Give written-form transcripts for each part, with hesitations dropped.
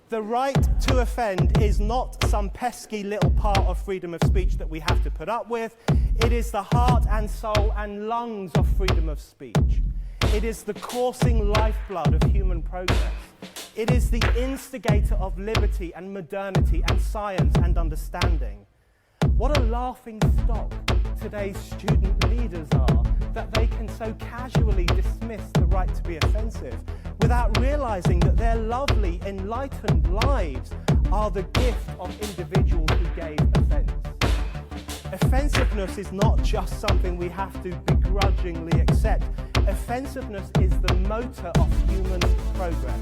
The right to offend is not some pesky little part of freedom of speech that we have to put up with. It is the heart and soul and lungs of freedom of speech. It is the coursing lifeblood of human progress. It is the instigator of liberty and modernity and science and understanding. What a laughing stock today's student leaders are, that they can so casually dismiss the right to be offensive without realizing that their lovely, enlightened lives are the gift of individuals who gave offense. Offensiveness is not just something we have to begrudgingly accept. Offensiveness is the motor of human progress.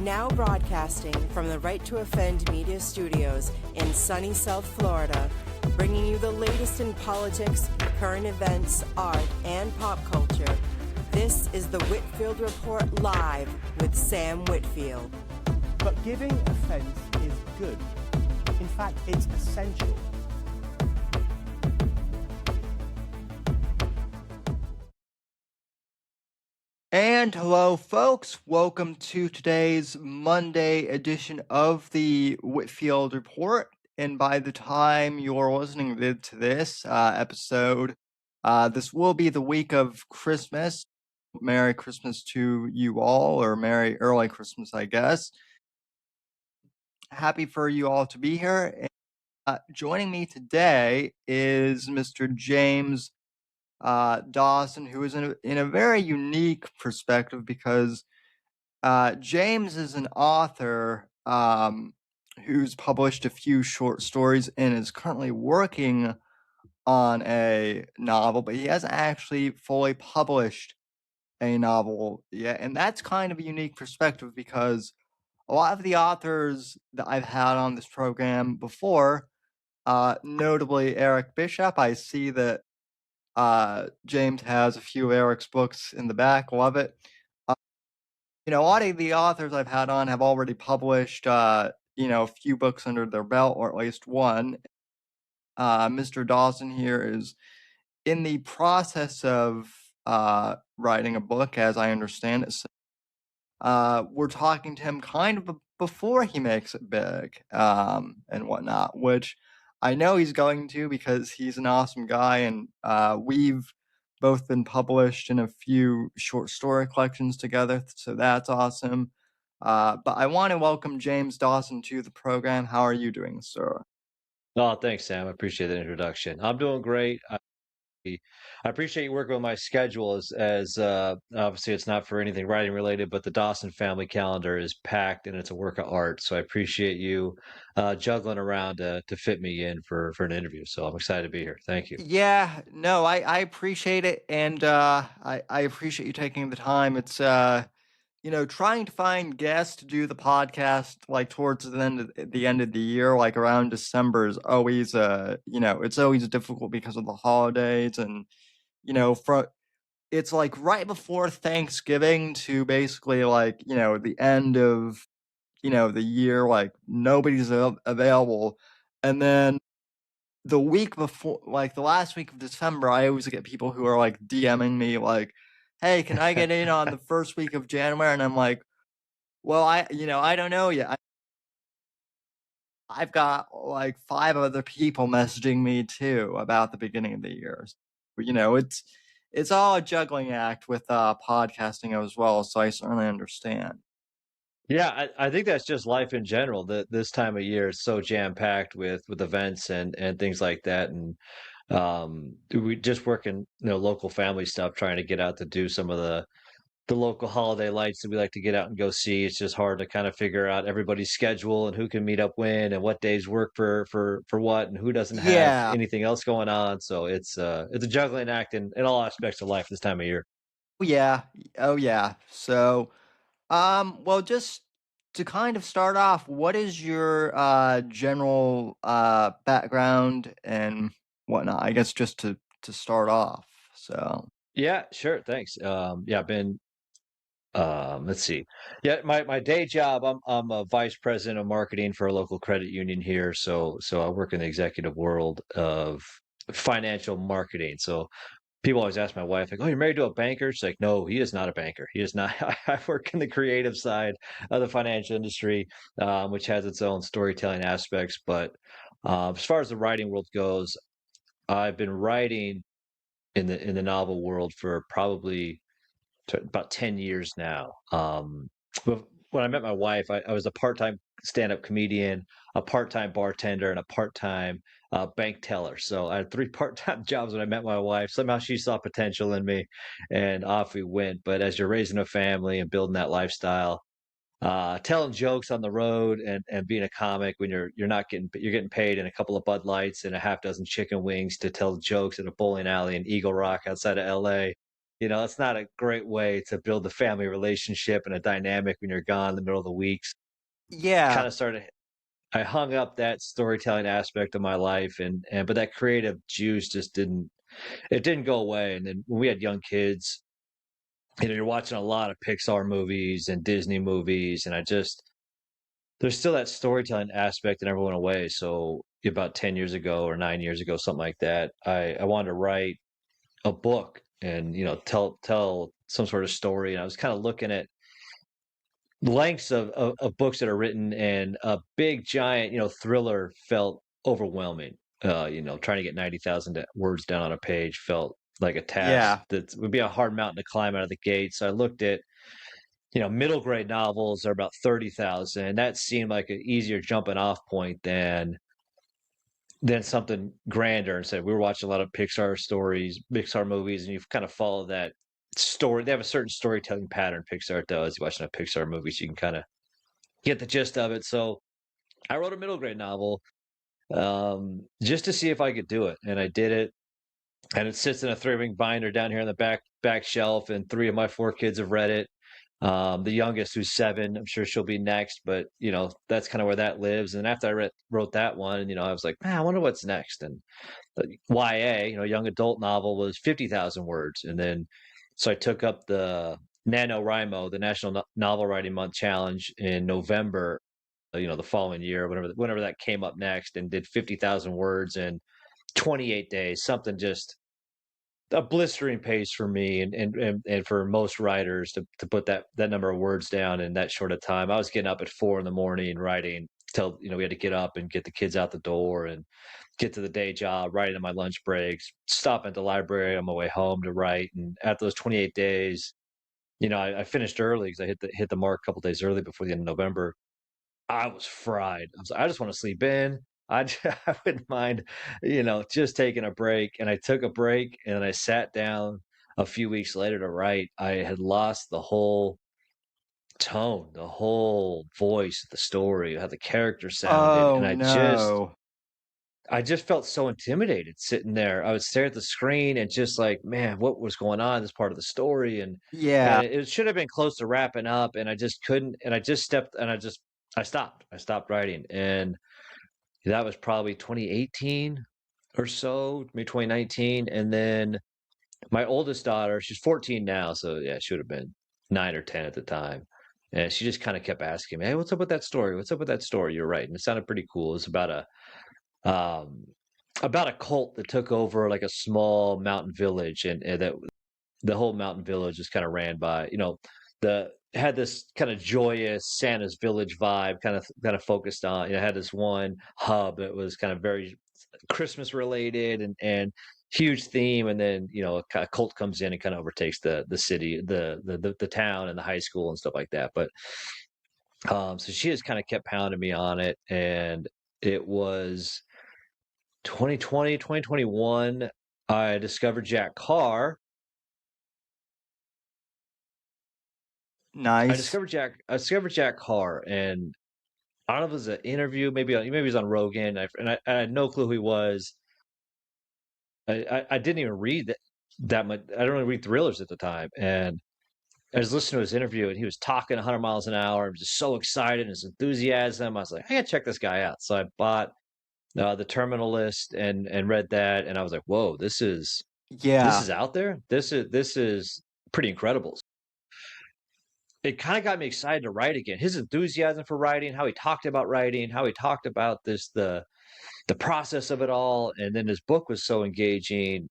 Now broadcasting from the Right to Offend Media Studios in sunny South Florida, bringing you the latest in politics, current events, art, and pop culture. This is the Whitfield Report Live with Sam Whitfield. But giving offense is good. In fact, it's essential. And hello, folks. Welcome to today's Monday edition of the Whitfield Report. And by the time you're listening to this episode, this will be the week of Christmas. Merry Christmas to you all, or Merry Early Christmas, I guess. Happy for you all to be here. Joining me today is Mr. James Dawson, who is in a very unique perspective because James is an author who's published a few short stories and is currently working on a novel, but he hasn't actually fully published a novel yet. And that's kind of a unique perspective because a lot of the authors that I've had on this program before, notably Eric Bishop, I see that James has a few of Eric's books in the back. Love it. A lot of the authors I've had on have already published, a few books under their belt, or at least one. Mr. Dawson here is in the process of writing a book, as I understand it. So, we're talking to him kind of before he makes it big and whatnot, which I know he's going to because he's an awesome guy, and we've both been published in a few short story collections together, so that's awesome. But I want to welcome James Dawson to the program. How are you doing, sir? Oh, thanks, Sam. I appreciate that introduction. I'm doing great. I appreciate you working with my schedule as obviously it's not for anything writing related, but the Dawson family calendar is packed and it's a work of art. So I appreciate you juggling around to fit me in for an interview. So I'm excited to be here. Thank you. Yeah, no, I appreciate it, and I appreciate you taking the time. It's trying to find guests to do the podcast like towards the end of the year, like around December, is always it's always difficult because of the holidays, and it's like right before Thanksgiving to basically like the end of the year, like nobody's available, and then the week before, like the last week of December, I always get people who are like DMing me like, hey, can I get in on the first week of January? And I'm like, well, I don't know yet. I've got like 5 other people messaging me too about the beginning of the year. It's all a juggling act with podcasting as well. So I certainly understand. Yeah, I think that's just life in general. This time of year is so jam packed with events and things like that, and we just working local family stuff, trying to get out to do some of the local holiday lights that we like to get out and go see. It's just hard to kind of figure out everybody's schedule and who can meet up when and what days work for what and who doesn't have anything else going on. So it's a juggling act in all aspects of life this time of year. Oh yeah. So well, just to kind of start off, what is your general background and whatnot? I guess just to start off. So Yeah, sure. Thanks. I've been let's see. Yeah, my day job, I'm a vice president of marketing for a local credit union here. So I work in the executive world of financial marketing. So people always ask my wife, like, "Oh, you're married to a banker?" She's like, "No, he is not a banker. He is not." I work in the creative side of the financial industry, which has its own storytelling aspects. But as far as the writing world goes, I've been writing in the novel world for probably about 10 years now. But when I met my wife, I was a part-time stand-up comedian, a part-time bartender, and a part-time bank teller. So I had three part-time jobs when I met my wife. Somehow she saw potential in me, and off we went. But as you're raising a family and building that lifestyle, telling jokes on the road and being a comic when you're not getting paid in a couple of Bud Lights and a half dozen chicken wings to tell jokes at a bowling alley in Eagle Rock outside of LA. It's not a great way to build a family relationship and a dynamic when you're gone in the middle of the weeks. Yeah. Kind of started I hung up that storytelling aspect of my life, and but that creative juice just didn't go away. And then when we had young kids, you're watching a lot of Pixar movies and Disney movies, and there's still that storytelling aspect that never went away. So about 10 years ago or 9 years ago, something like that, I wanted to write a book and tell some sort of story. And I was kind of looking at lengths of books that are written, and a big giant thriller felt overwhelming. Trying to get 90,000 words down on a page felt like a task Yeah. that would be a hard mountain to climb out of the gate. So I looked at middle grade novels are about 30,000, and that seemed like an easier jumping off point than something grander. And said we were watching a lot of Pixar movies, and you've kind of followed that story. They have a certain storytelling pattern Pixar does. You're watching a Pixar movie, so you can kind of get the gist of it. So I wrote a middle grade novel just to see if I could do it, and I did it. And it sits in a 3-ring binder down here on the back shelf, and 3 of my 4 kids have read it. The youngest, who's 7, I'm sure she'll be next, but that's kind of where that lives. And after I wrote that one, I was like, man, I wonder what's next. And YA, young adult novel, was 50,000 words, and then so I took up the NaNoWriMo, the National Novel Writing Month Challenge, in November, the following year, whenever that came up next, and did 50,000 words in 28 days. Something just a blistering pace for me, and for most writers to put that number of words down in that short of time. I was getting up at 4 a.m. writing till we had to get up and get the kids out the door and get to the day job, writing on my lunch breaks, stop at the library on my way home to write. And after those 28 days, I finished early because I hit the mark a couple days early before the end of November. I was fried. I just want to sleep in. I wouldn't mind, just taking a break. And I took a break, and I sat down a few weeks later to write. I had lost the whole tone, the whole voice of the story, how the character sounded. Oh And no. I just felt so intimidated sitting there. I would stare at the screen and just like, man, what was going on in this part of the story? And Yeah. it should have been close to wrapping up, and I just couldn't. And I just stepped, and I stopped. I stopped writing, and that was probably 2018 or so, maybe 2019. And then my oldest daughter, she's 14 now, so yeah, she would have been 9 or 10 at the time. And she just kind of kept asking me, "Hey, what's up with that story? What's up with that story you're writing?" It sounded pretty cool. It's um, about a cult that took over like a small mountain village, and that the whole mountain village is kind of ran by, the had this kind of joyous Santa's village vibe, kind of focused on, had this one hub that was kind of very Christmas related, and huge theme. And then, a cult comes in and kind of overtakes the city, the town, and the high school and stuff like that. But so she just kind of kept pounding me on it, and it was 2020, 2021. I discovered Jack Carr. Nice. I discovered Jack Carr, and I don't know if it was an interview, maybe he was on Rogan, I had no clue who he was. I didn't even read that much. I don't really read thrillers at the time, and I was listening to his interview, and he was talking 100 miles an hour. I was just so excited, his enthusiasm. I was like, I gotta check this guy out. So I bought the Terminal List and read that, and I was like, whoa, this is Yeah. out there. This is pretty incredible. It kind of got me excited to write again. His enthusiasm for writing, how he talked about writing, how he talked about the process of it all, and then his book was so engaging.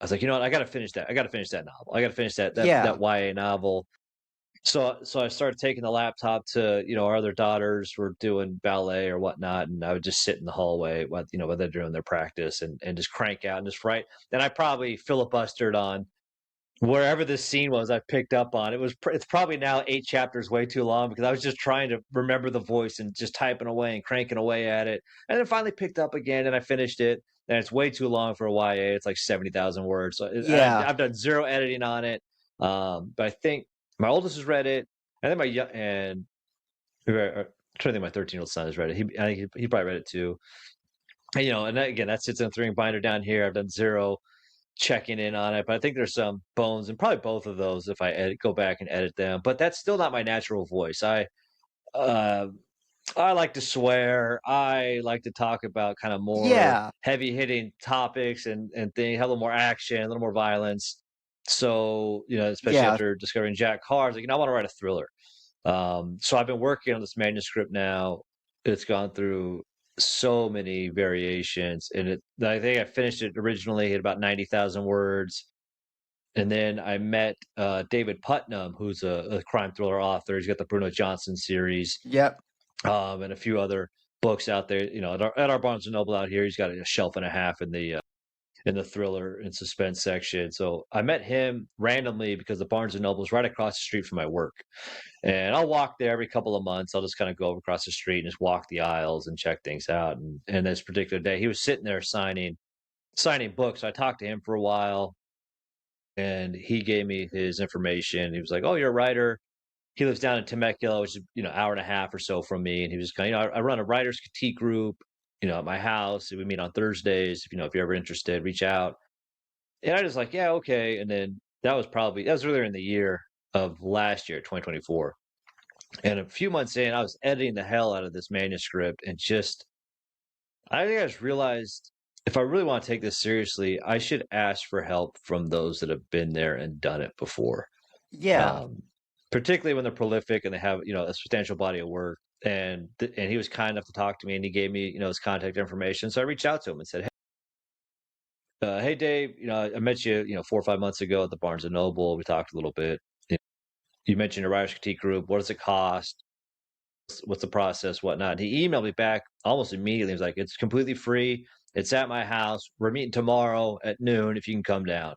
I was like, you know what, I got to finish that. I got to finish that novel. I got to finish that Yeah. YA novel. So I started taking the laptop to, our other daughters were doing ballet or whatnot, and I would just sit in the hallway while they're doing their practice and just crank out and just write. Then I probably filibustered on wherever this scene was I picked up on. It's probably now 8 chapters way too long because I was just trying to remember the voice and just typing away and cranking away at it. And then finally picked up again and I finished it. And it's way too long for a YA. It's like 70,000 words. So Yeah. I've done 0 editing on it. But I think my oldest has read it. And then I'm trying to think my 13-year-old son has read it. I think he probably read it too. And, and again, that sits in a 3-ring binder down here. I've done 0 checking in on it, but I think there's some bones and probably both of those if I go back and edit them. But that's still not my natural voice. I like to swear. I like to talk about kind of more heavy hitting topics and things, have a little more action, a little more violence. So, especially after discovering Jack Carr, I was like, I want to write a thriller. So I've been working on this manuscript now. It's gone through so many variations, and I think I finished it originally at about 90,000 words. And then I met David Putnam, who's a crime thriller author. He's got the Bruno Johnson series. Yep. And a few other books out there. At our Barnes and Noble out here, he's got a shelf and a half in the thriller and suspense section. So I met him randomly because the Barnes and Noble is right across the street from my work. And I'll walk there every couple of months. I'll just kind of go across the street and just walk the aisles and check things out. And this particular day, he was sitting there signing books. So I talked to him for a while, and he gave me his information. He was like, "Oh, you're a writer." He lives down in Temecula, which is hour and a half or so from me. And he was kind of, I run a writer's critique group, at my house. We meet on Thursdays. If you're ever interested, reach out. And I was like, yeah, okay. And then that was earlier in the year of last year, 2024. And a few months in, I was editing the hell out of this manuscript, and I think I just realized if I really want to take this seriously, I should ask for help from those that have been there and done it before. Yeah. Particularly when they're prolific and they have, a substantial body of work. And he was kind enough to talk to me, and he gave me, his contact information. So I reached out to him and said, hey, Dave, I met you, 4 or 5 months ago at the Barnes and Noble. We talked a little bit. You mentioned a writer's critique group. What does it cost? What's the process, whatnot? And he emailed me back almost immediately. He was like, it's completely free. It's at my house. We're meeting tomorrow at noon if you can come down.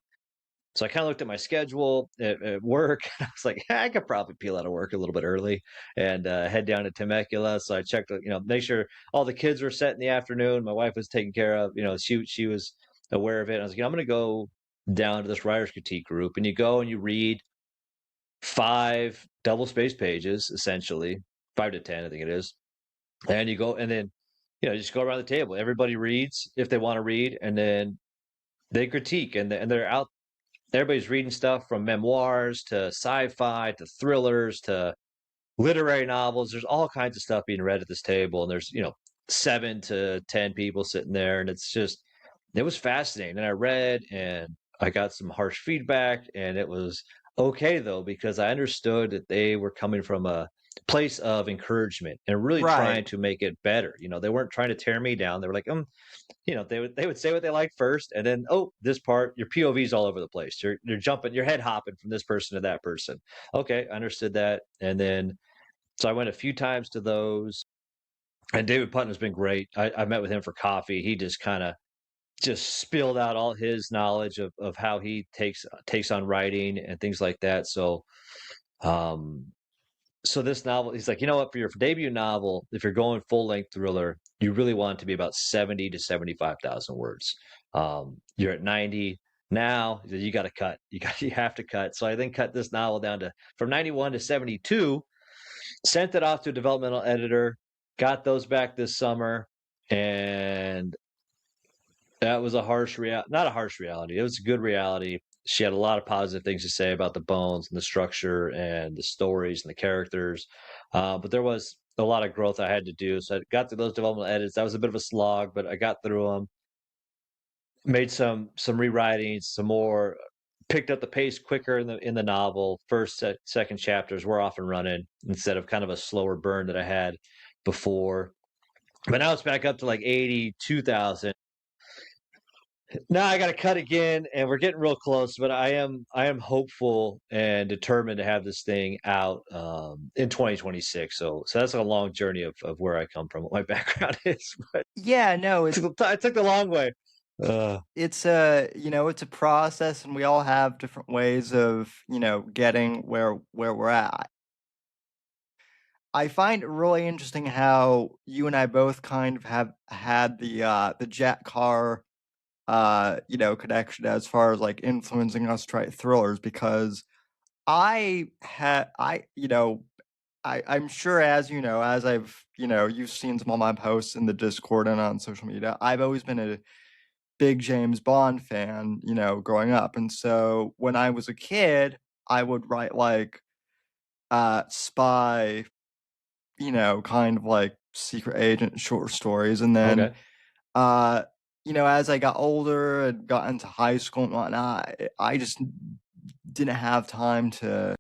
So I kind of looked at my schedule at work. I was like, I could probably peel out of work a little bit early and head down to Temecula. So I checked, make sure all the kids were set in the afternoon. My wife was taken care of. She was aware of it. And I was like, I'm going to go down to this writer's critique group. And you go and you read 5 double-spaced pages, essentially 5 to 10, I think it is. And you go and then, just go around the table. Everybody reads if they want to read, and then they critique, and they're out. Everybody's reading stuff from memoirs to sci-fi to thrillers to literary novels. There's all kinds of stuff being read at this table, and there's 7 to 10 people sitting there, and it was fascinating. And I read, and I got some harsh feedback, and it was okay though, because I understood that they were coming from a place of encouragement and really trying to make it better. They weren't trying to tear me down. They were like, they would say what they liked first, and then, this part, your POV's all over the place. You're jumping, your head hopping from this person to that person. Okay, I understood that. And then, so I went a few times to those, and David Putnam has been great. I met with him for coffee. He just kind of just spilled out all his knowledge of how he takes on writing and things like that. So, so this novel, he's like, what, for your debut novel, if you're going full length thriller, you really want it to be about 70 to 75,000 words. You're at 90 now. You got to cut. You have to cut. So I then cut this novel down from 91 to 72. Sent it off to a developmental editor. Got those back this summer, and that was not a harsh reality. It was a good reality. She had a lot of positive things to say about the bones and the structure and the stories and the characters. But there was a lot of growth I had to do. So I got through those developmental edits. That was a bit of a slog, but I got through them. Made some rewritings, some more, picked up the pace quicker in the novel. First, second chapters were off and running instead of kind of a slower burn that I had before. But now it's back up to like 82,000. No, I got to cut again, and we're getting real close. But I am hopeful and determined to have this thing out in 2026. So that's a long journey of where I come from, what my background is. But Yeah, no, I took the long way. it's a, it's a process, and we all have different ways of, getting where we're at. I find it really interesting how you and I both kind of have had the Jack Carr connection as far as like influencing us to write thrillers, because I had I you know I'm sure, as you know, as I've you've seen some of my posts in the Discord and on social media, I've always been a big James Bond fan, growing up. And so when I was a kid, I would write like spy, kind of like secret agent short stories. And then Okay. as I got older and got into high school and whatnot, I just didn't have time to,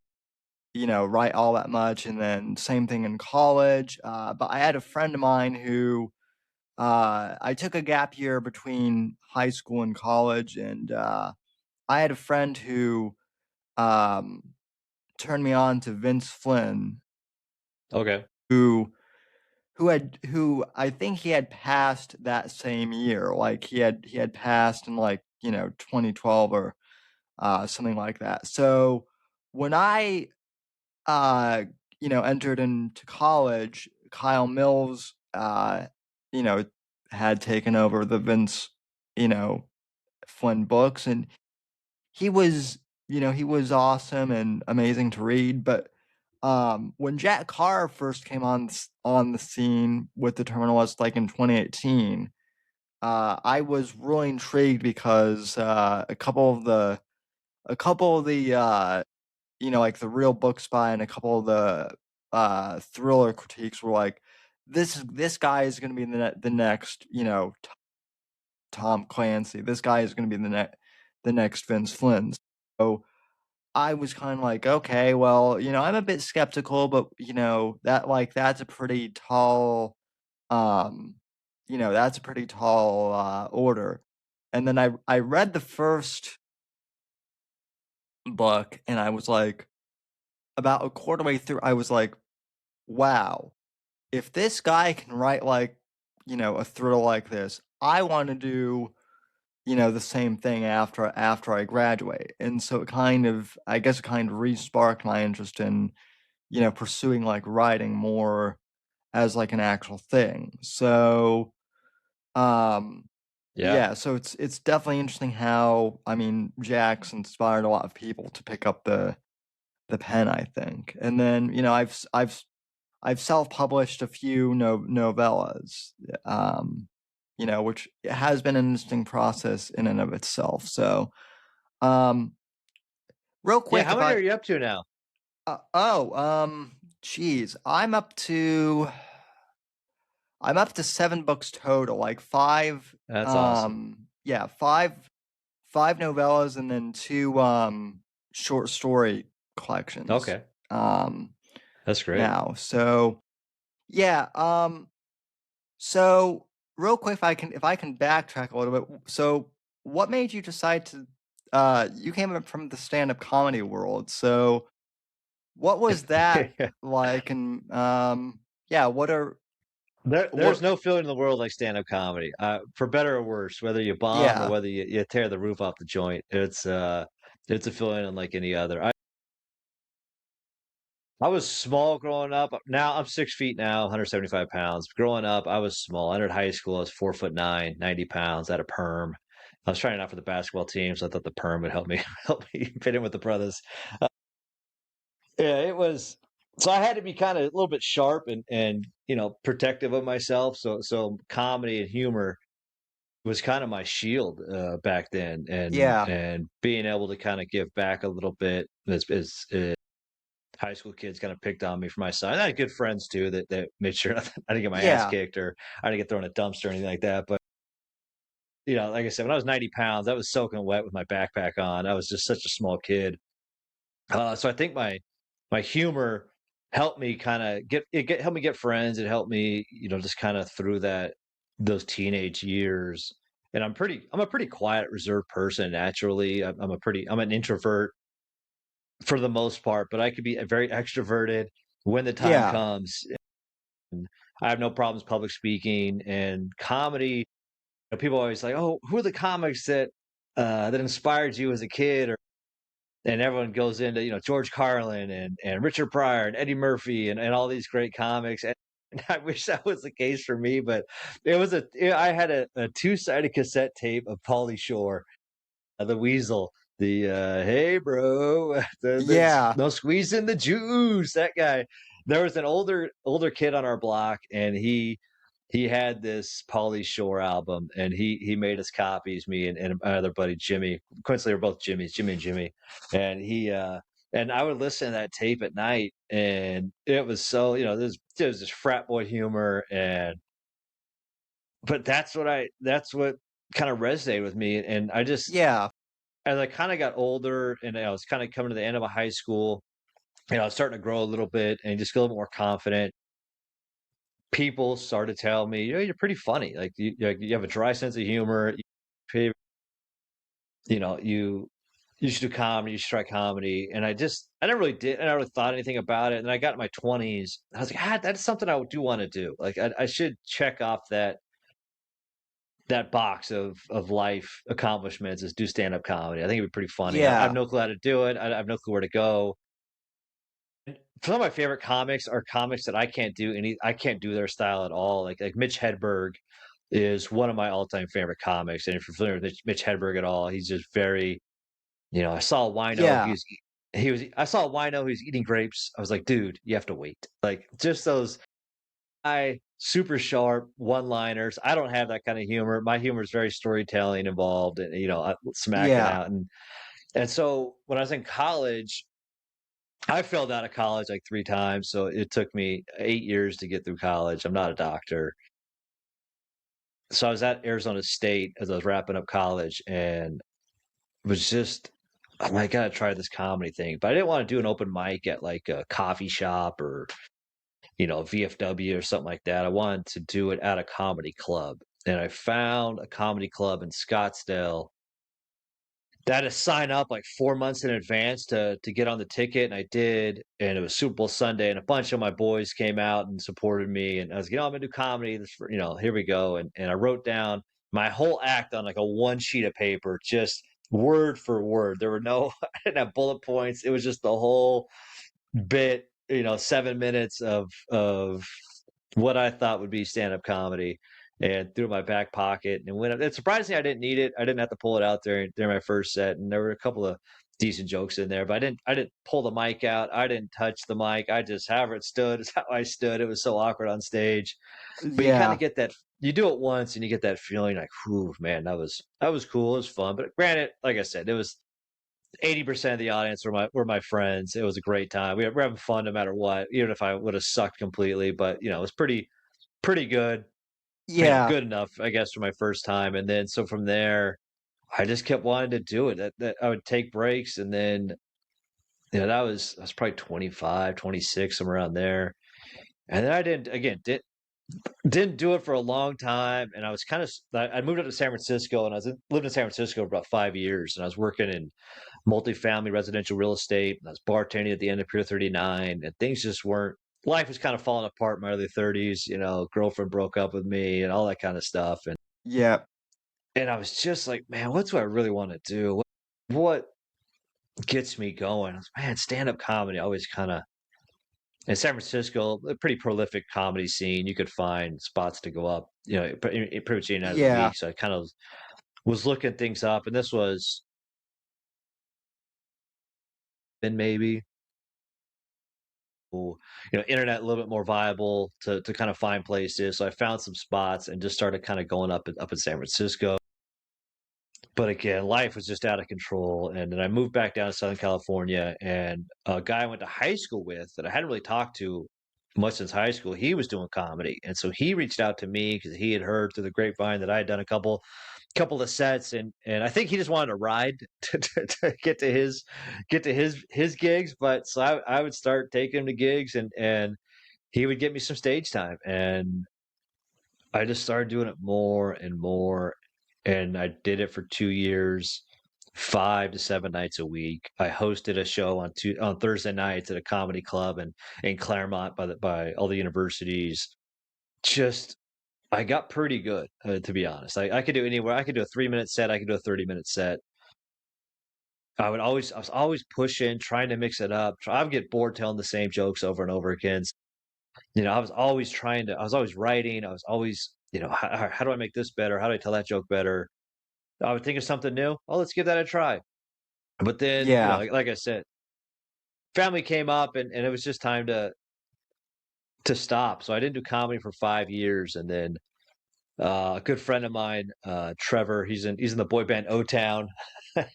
write all that much. And then same thing in college. But I had a friend of mine who I took a gap year between high school and college, and I had a friend who um, turned me on to Vince Flynn, Okay. who who I think he had passed that same year. Like he had passed in like 2012 or something like that. So when I uh, entered into college, Kyle Mills you know had taken over the Vince Flynn books, and he was he was awesome and amazing to read. But when Jack Carr first came on the scene with the Terminalist, like in 2018, I was really intrigued because a couple of the like the Real Book Spy and a couple of the thriller critiques were like, this guy is going to be the next Tom Clancy. This guy is going to be the next Vince Flynn. So I was kind of like, okay, well, I'm a bit skeptical, but that's a pretty tall, um, that's a pretty tall order. And then I read the first book, and I was like, about a quarter way through, I was like, wow, if this guy can write like, a thriller like this, I want to do the same thing after I graduate. And so I guess it kind of re-sparked my interest in, pursuing like writing more as like an actual thing. So, Yeah. yeah, so it's definitely interesting how, I mean, Jack's inspired a lot of people to pick up the pen, I think. And then, I've self-published a few novellas, which has been an interesting process in and of itself. So, um, real Yeah. quick, How if many are I you up to now? geez, I'm up to 7 books total, like five, That's awesome. yeah, five novellas and then two short story collections. Okay. Um, That's great. now, so yeah, so real quick, if I can backtrack a little bit. So what made you decide to you came up from the stand-up comedy world. So what was that like? And yeah, There's what no feeling in the world like stand-up comedy. For better or worse, whether you bomb or yeah. whether you tear the roof off the joint, it's a feeling unlike any other. I was small growing up. Now I'm 6 feet now, 175 pounds. Growing up, I was small. I entered high school, I was 4'9", 90 pounds, had a perm. I was trying out for the basketball team, so I thought the perm would help me help me fit in with the brothers. Yeah, it was. So I had to be kind of a little bit sharp and protective of myself. So comedy and humor was kind of my shield back then, and Yeah. and being able to kind of give back a little bit as high school kids kind of picked on me for my side. I had good friends too that made sure I didn't get my ass Yeah. kicked or I didn't get thrown in a dumpster or anything like that. But like I said, when I was 90 pounds, I was soaking wet with my backpack on. I was just such a small kid. So I think my humor helped me kind of helped me get friends. It helped me, just kind of through those teenage years. and I'm a pretty quiet, reserved person naturally. I'm an introvert for the most part, but I could be a very extroverted when the time Yeah. comes. And I have no problems public speaking and comedy. People always like, "Oh, who are the comics that inspired you as a kid?" And everyone goes into George Carlin and Richard Pryor and Eddie Murphy and all these great comics. And I wish that was the case for me, but I had a two-sided cassette tape of Pauly Shore, the Weasel, the hey bro, Yeah. no squeezing the juice. That guy. There was an older kid on our block, and he had this Pauly Shore album, and he made us copies, me and my other buddy Jimmy. Coincidentally, we're both Jimmys, Jimmy and Jimmy. And and I would listen to that tape at night, and it was so, there's this frat boy humor, but that's what kind of resonated with me. And I just, Yeah. as I kind of got older and I was kind of coming to the end of my high school, I was starting to grow a little bit and just get a little more confident. People started telling me, you're pretty funny. You have a dry sense of humor. You should do comedy. You should try comedy. And I never really did. I never really thought anything about it. And then I got in my 20s. I was like, that's something I do want to do. Like I should check off that box of life accomplishments is do stand up comedy. I think it'd be pretty funny. I have Yeah. no clue how to do it. I have no clue where to go. Some of my favorite comics are comics that I can't do their style at all. Like Mitch Hedberg is one of my all-time favorite comics. And if you're familiar with Mitch Hedberg at all, he's just very, I saw a wino. Yeah. I saw a wino who's eating grapes. I was like, dude, you have to wait. Like just those super sharp one-liners. I don't have that kind of humor. My humor is very storytelling involved, and smacking Yeah. out. And so when I was in college, I failed out of college like 3 times, so it took me 8 years to get through college. I'm not a doctor. So I was at Arizona State as I was wrapping up college, and was just, I'm like, I gotta try this comedy thing. But I didn't want to do an open mic at like a coffee shop or, VFW or something like that. I wanted to do it at a comedy club. And I found a comedy club in Scottsdale that to sign up like 4 months in advance to get on the ticket, and I did, and it was Super Bowl Sunday, and a bunch of my boys came out and supported me, and I was like, I'm gonna do comedy. Here we go, and I wrote down my whole act on like a one sheet of paper, just word for word. There were no, I didn't have bullet points. It was just the whole bit, 7 minutes of what I thought would be stand up comedy, and threw it in my back pocket and went up. It's surprising I didn't need it. I didn't have to pull it out during my first set, and there were a couple of decent jokes in there, but I didn't pull the mic out. I didn't touch the mic. I just, however it stood is how I stood. It was so awkward on stage, but you kind Yeah. of get that. You do it once and you get that feeling like, whew, man, that was cool. It was fun. But granted, like I said, it was 80% of the audience were my friends. It was a great time. We're having fun no matter what, even if I would have sucked completely. But it was pretty good. Yeah. Good enough, I guess, for my first time. And then so from there, I just kept wanting to do it. That I would take breaks, and then I was probably 25, 26, somewhere around there. And then I didn't do it for a long time. And I was I moved up to San Francisco, and lived in San Francisco for about 5 years, and I was working in multifamily residential real estate, and I was bartending at the end of Pier 39, and things just weren't. Life was kind of falling apart in my early 30s. Girlfriend broke up with me and all that kind of stuff. Yeah. And I was just like, man, what do I really want to do? What gets me going? I was, man, stand-up comedy always kind of, in San Francisco, a pretty prolific comedy scene. You could find spots to go up, pretty much in and out of the Yeah. week. So I kind of was looking things up, and this was then maybe, internet a little bit more viable to kind of find places. So I found some spots and just started kind of going up in San Francisco. But again, life was just out of control. And then I moved back down to Southern California, and a guy I went to high school with that I hadn't really talked to much since high school, he was doing comedy. And so he reached out to me because he had heard through the grapevine that I had done a couple of sets, and I think he just wanted to ride to get to his gigs. But so I would start taking him to gigs, and he would get me some stage time, and I just started doing it more and more. and I did it for 2 years, 5 to 7 nights a week. I hosted a show on Thursday nights at a comedy club in Claremont by all the universities. Just I got pretty good, to be honest. I could do anywhere. I could do a 3-minute set. I could do a 30-minute set. I was always pushing, trying to mix it up. I would get bored telling the same jokes over and over again. I was always I was always writing. I was always, how do I make this better? How do I tell that joke better? I would think of something new. Oh, let's give that a try. But then, Yeah. like I said, family came up and it was just time to stop. So I didn't do comedy for 5 years. And then a good friend of mine, Trevor, he's in the boy band O-Town.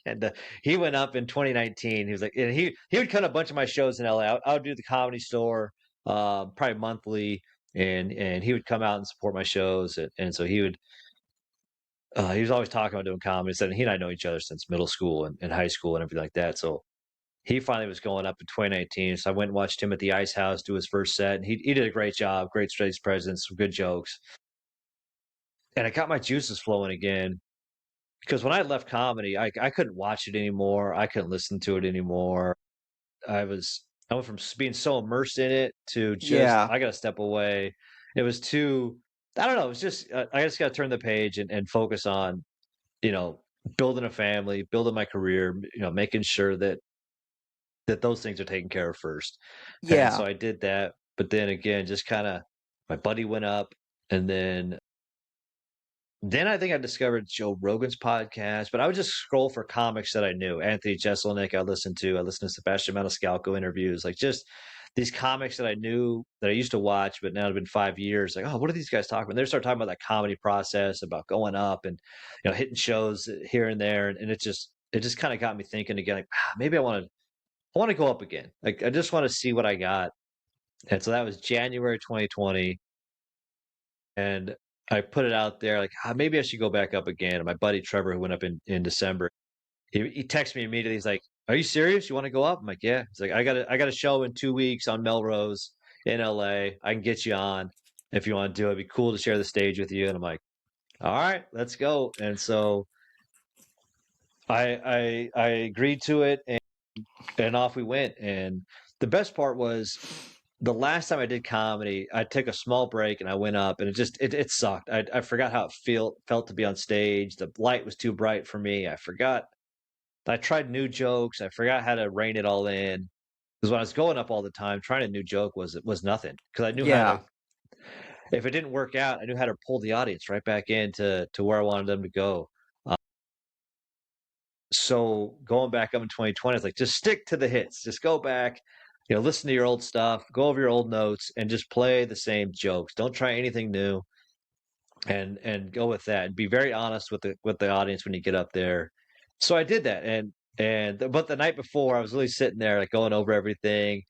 And he went up in 2019. He was like, and he would cut a bunch of my shows in LA. I would do the Comedy Store, probably monthly, and he would come out and support my shows. And so he was always talking about doing comedy. And he and I know each other since middle school and high school and everything like that. So he finally was going up in 2019. So I went and watched him at the Ice House do his first set. And he did a great job, great stage presence, some good jokes. And I got my juices flowing again. Because when I left comedy, I couldn't watch it anymore. I couldn't listen to it anymore. I went from being so immersed in it to just Yeah. I got to step away. It was too. I don't know. It was just I just got to turn the page and focus on, building a family, building my career, making sure that those things are taken care of first. And so Yeah. I did that. But then again, just kind of my buddy went up, and then I think I discovered Joe Rogan's podcast, but I would just scroll for comics that I knew. Anthony Jeselnik, I listened to Sebastian Maniscalco interviews, like just these comics that I knew that I used to watch, but now it's been 5 years. Like, oh, what are these guys talking about? They start talking about that comedy process, about going up and hitting shows here and there, and it just kind of got me thinking again. Like, maybe I want to go up again. Like, I just want to see what I got. And so that was January 2020. And I put it out there like, maybe I should go back up again. And my buddy Trevor, who went up in December, he texted me immediately. He's like, "Are you serious? You want to go up?" I'm like, "Yeah." He's like, "I got a show in 2 weeks on Melrose in LA. I can get you on if you want to do it. It'd be cool to share the stage with you." And I'm like, "All right, let's go." And so I agreed to it, and off we went. And the best part was, the last time I did comedy, I took a small break and I went up, and it sucked. I forgot how it felt to be on stage. The light was too bright for me. I tried new jokes. I forgot how to rein it all in. Because when I was going up all the time, trying a new joke was nothing. Because I knew how Yeah. to, if it didn't work out, I knew how to pull the audience right back into where I wanted them to go. So going back up in 2020, it's like, just stick to the hits. Just go back, listen to your old stuff, go over your old notes, and just play the same jokes. Don't try anything new, and go with that. And be very honest with the audience when you get up there. So I did that, but the night before, I was really sitting there like going over everything,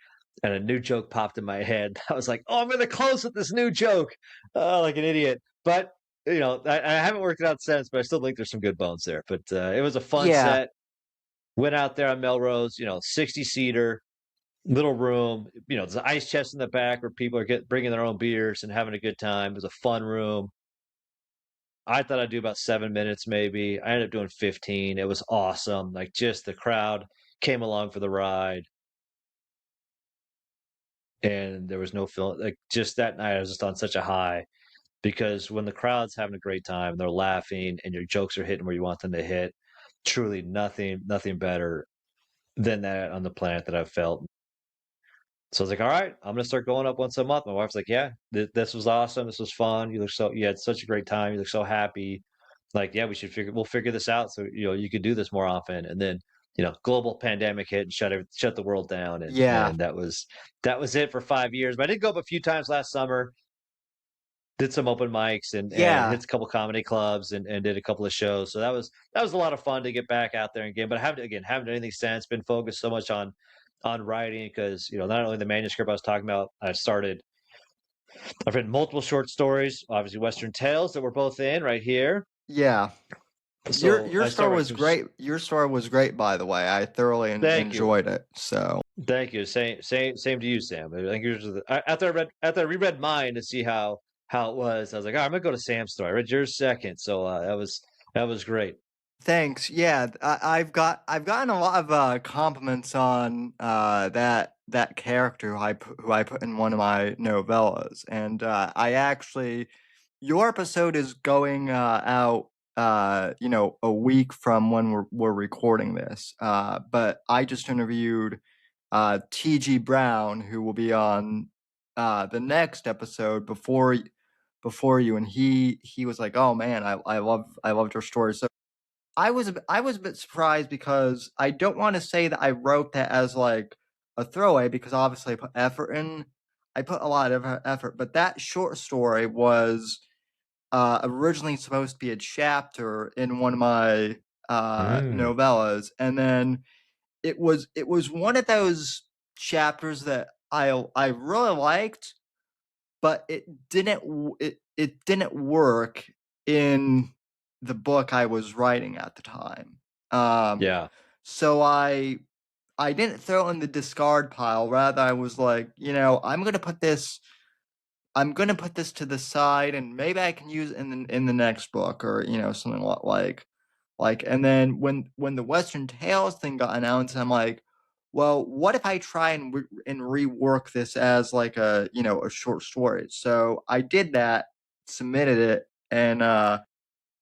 and a new joke popped in my head. I was like, "Oh, I'm going to close with this new joke," like an idiot. But I haven't worked it out since, but I still think there's some good bones there. But it was a fun Yeah. set. Went out there on Melrose, 60-seater, little room. There's an ice chest in the back where people are bringing their own beers and having a good time. It was a fun room. I thought I'd do about 7 minutes, maybe. I ended up doing 15. It was awesome. Like, just the crowd came along for the ride. And there was no feeling, like, just that night, I was just on such a high, because when the crowd's having a great time, they're laughing, and your jokes are hitting where you want them to hit, truly nothing better than that on the planet that I've felt. So I was like, all right, I'm going to start going up once a month. My wife's like, yeah, this was awesome. This was fun. You had such a great time. You look so happy. Like, yeah, we'll figure this out. So, you could do this more often. And then, global pandemic hit and shut the world down. Yeah. And that was it for 5 years. But I did go up a few times last summer, did some open mics and hit a couple comedy clubs and did a couple of shows. So that was a lot of fun to get back out there again. But I haven't done anything since. Been focused so much on writing, because not only the manuscript I was talking about, I've written multiple short stories, obviously Western Tales that we're both in right here. Yeah. So your story was great. Your story was great, by the way. I thoroughly enjoyed it. So thank you. Same to you, Sam. I think after I reread mine to see how it was, I was like, I'm gonna go to Sam's story. I read yours second, so that was That was great. Thanks. Yeah, I've gotten a lot of compliments on that character who I put in one of my novellas, and I actually your episode is going out a week from when we're recording this. But I just interviewed T.G. Brown, who will be on the next episode before you, and he was like, "Oh man, I loved your story." So I was a bit surprised because I don't want to say that I wrote that as like a throwaway because obviously I put effort in. I put a lot of effort, but that short story was originally supposed to be a chapter in one of my Mm. novellas, and then it was one of those chapters that I really liked, but it didn't work in the book I was writing at the time. Um, Yeah. so I didn't throw it in the discard pile. Rather, I was like, I'm gonna put this to the side, and maybe I can use it in the next book, or something like. And then when the Western Tales thing got announced, I'm like, well, what if I try and rework this as like a short story? So I did that, submitted it, and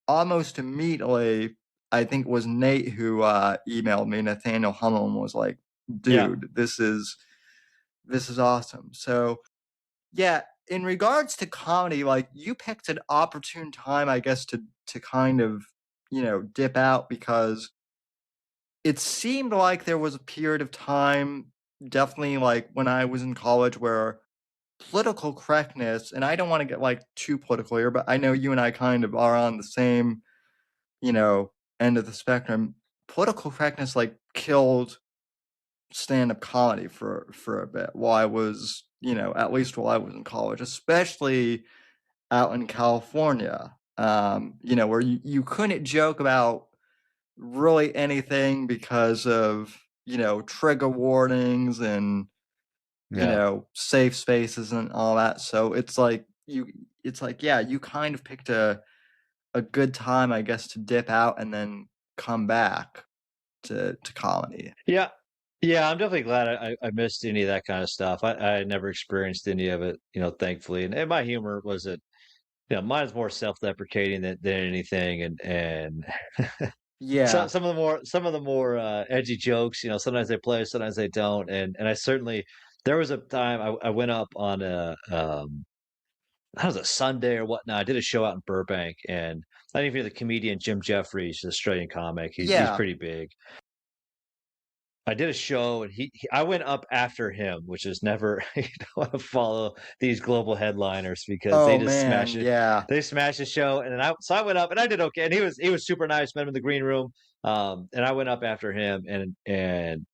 almost immediately, I think it was Nate who emailed me. Nathaniel Hummel was like, Yeah. "Dude, this is awesome." So yeah, in regards to comedy, like you picked an opportune time, I guess, to kind of dip out because it seemed like there was a period of time, definitely like when I was in college, where political correctness, and I don't want to get like too political here, but I know you and I kind of are on the same, you know, end of the spectrum. Political correctness like killed stand-up comedy for a bit while I was, at least while I was in college, especially out in California. Where you couldn't joke about really anything because of trigger warnings and Yeah. safe spaces and all that. So it's like yeah, you kind of picked a good time, I guess, to dip out and then come back to comedy. Yeah. Yeah, I'm definitely glad I missed any of that kind of stuff. I never experienced any of it, thankfully. And my humor was mine's more self-deprecating than anything. And Yeah, some of the more edgy jokes, sometimes they play, sometimes they don't. And I certainly there was a time I went up on that was a Sunday or whatnot. I did a show out in Burbank, and I think if you're the comedian Jim Jeffries, the Australian comic, he's yeah, pretty big. I did a show, and I went up after him, which is never you don't want to follow these global headliners because they oh just man, smash it. yeah, They smash the show, and then I went up and I did okay, and he was super nice. Met him in the green room, and I went up after him, and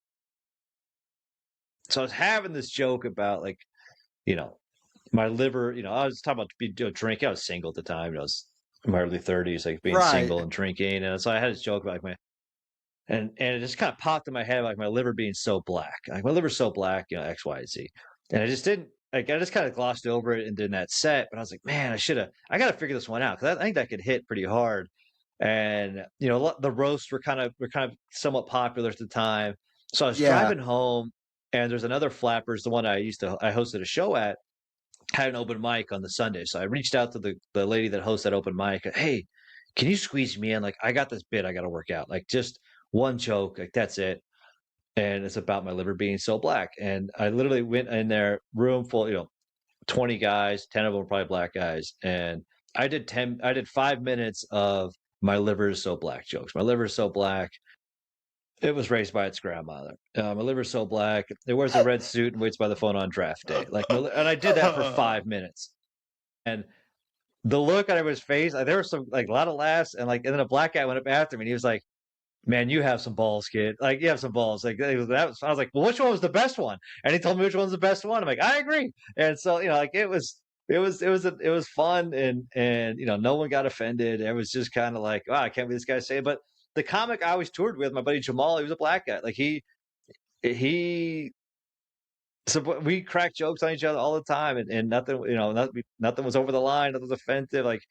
so I was having this joke about like you know my liver. I was talking about drinking. I was single at the time. I was in my early 30s, like being right, single and drinking, and so I had this joke about like my and it just kind of popped in my head like my liver being so black, like my liver's so black, X, Y, Z, and I just didn't like. I just kind of glossed over it and did that set, but I was like, man, I got to figure this one out because I think that could hit pretty hard. And the roasts were kind of somewhat popular at the time, so I was yeah, driving home, and there's another Flappers, the one I hosted a show at, had an open mic on the Sunday. So I reached out to the lady that hosts that open mic. Hey, can you squeeze me in? Like, I got this bit I got to work out. Like, just one joke. Like, that's it. And it's about my liver being so black. And I literally went in there, room full, 20 guys, 10 of them were probably black guys. And I did 5 minutes of my liver is so black jokes. My liver is so black. It was raised by its grandmother. My liver's so black. It wears a red suit and waits by the phone on draft day. And I did that for 5 minutes. And the look on everybody's face, like, there was some like a lot of laughs, and then a black guy went up after me, and he was like, "Man, you have some balls, kid. Like, you have some balls." Like, I was like, "Well, which one was the best one?" And he told me which one was the best one. I'm like, "I agree." And so, like it was fun, and no one got offended. It was just kind of like, "Wow, I can't believe this guy say it." But the comic I always toured with, my buddy Jamal, he was a black guy. Like he so we cracked jokes on each other all the time, and nothing, nothing was over the line, nothing was offensive. Like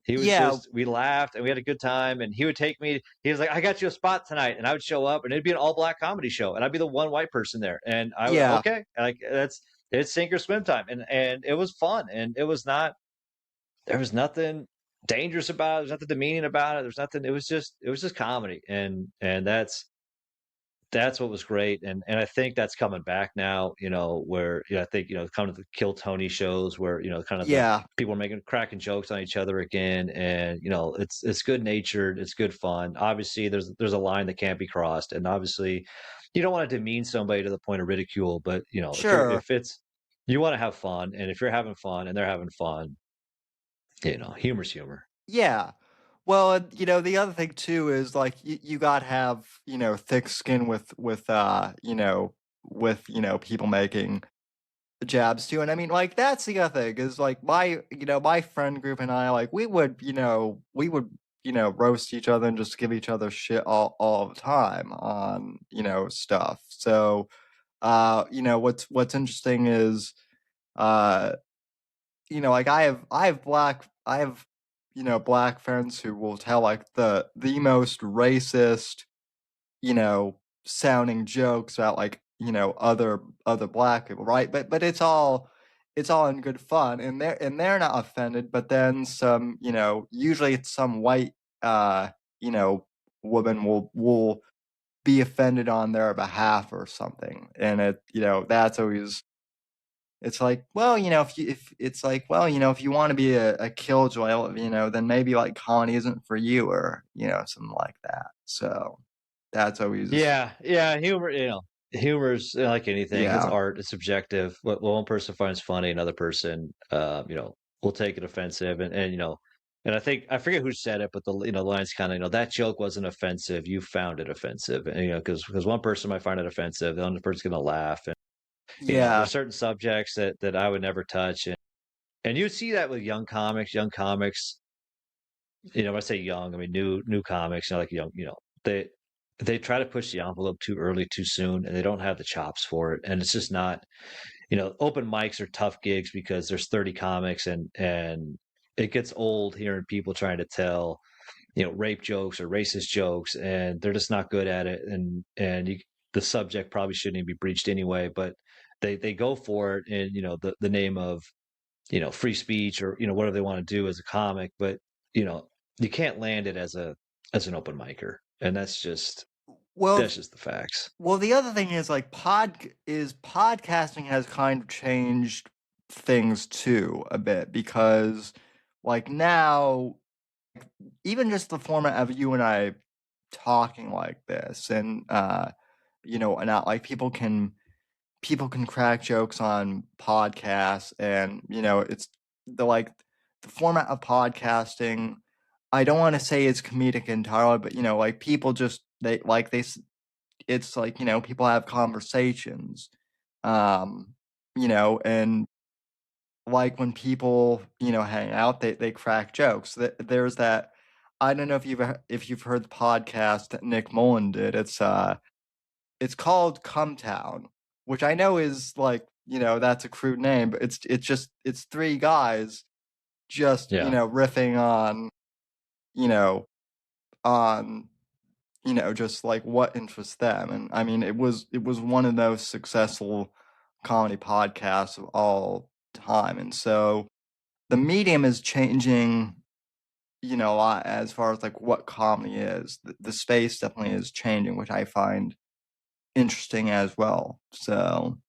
He was Yeah, just we laughed and we had a good time, and he would take me. He was like, "I got you a spot tonight," and I would show up, and it'd be an all black comedy show, and I'd be the one white person there, and I would yeah, okay, like it's sink or swim time, and it was fun, and it was not there was nothing dangerous about it. There's nothing demeaning about it. There's nothing. It was just comedy, and that's what was great, and I think that's coming back now. Where I think kind of the Kill Tony shows where kind of the yeah, people are making cracking jokes on each other again, and it's good natured, it's good fun. Obviously, there's a line that can't be crossed, and obviously, you don't want to demean somebody to the point of ridicule, but sure. if it's you want to have fun, and if you're having fun and they're having fun, humor's humor. Yeah. Well, and, the other thing too is like you gotta have, thick skin with people making jabs too. And I mean, like that's the other thing is like my friend group and I like we would roast each other and just give each other shit all the time on, stuff. So what's interesting is uh like I have black friends who will tell like the most racist, sounding jokes about like, other black people, right? But it's all in good fun and they're not offended, but then some, usually it's some white you know, woman will be offended on their behalf or something. And that's always it's like, well, if it's like, well, if you want to be a killjoy, then maybe like comedy isn't for you or, something like that. So that's always, Yeah, yeah, humor's like anything. It's yeah, art. It's subjective. What one person finds funny, another person, will take it offensive, and I think I forget who said it, but the line's kind of, that joke wasn't offensive. You found it offensive, and because one person might find it offensive, the other person's gonna laugh, and yeah, there's certain subjects that I would never touch, and you see that with young comics. Young comics, when I say young, I mean new comics, like they they try to push the envelope too early, too soon, and they don't have the chops for it. And it's just not, open mics are tough gigs because there's 30 comics and it gets old hearing people trying to tell, rape jokes or racist jokes, and they're just not good at it. The subject probably shouldn't even be breached anyway, but they go for it in, the name of, free speech or, whatever they want to do as a comic, but you know, you can't land it as an open micer. And well, that's just the facts. well, the other thing is like podcasting has kind of changed things too a bit because like now, even just the format of you and I talking like this and, and not like people can crack jokes on podcasts and it's the format of podcasting. I don't want to say it's comedic entirely, but like people just it's like people have conversations, and like when people hang out, they crack jokes. There's that. I don't know if you've heard the podcast that Nick Mullen did. It's called Cumtown, which I know is like, that's a crude name, but it's three guys just, Yeah. riffing you know, on, just like what interests them. And I mean, it was one of those successful comedy podcasts of all time. And so the medium is changing, a lot as far as like what comedy is. The space definitely is changing, which I find interesting as well. So,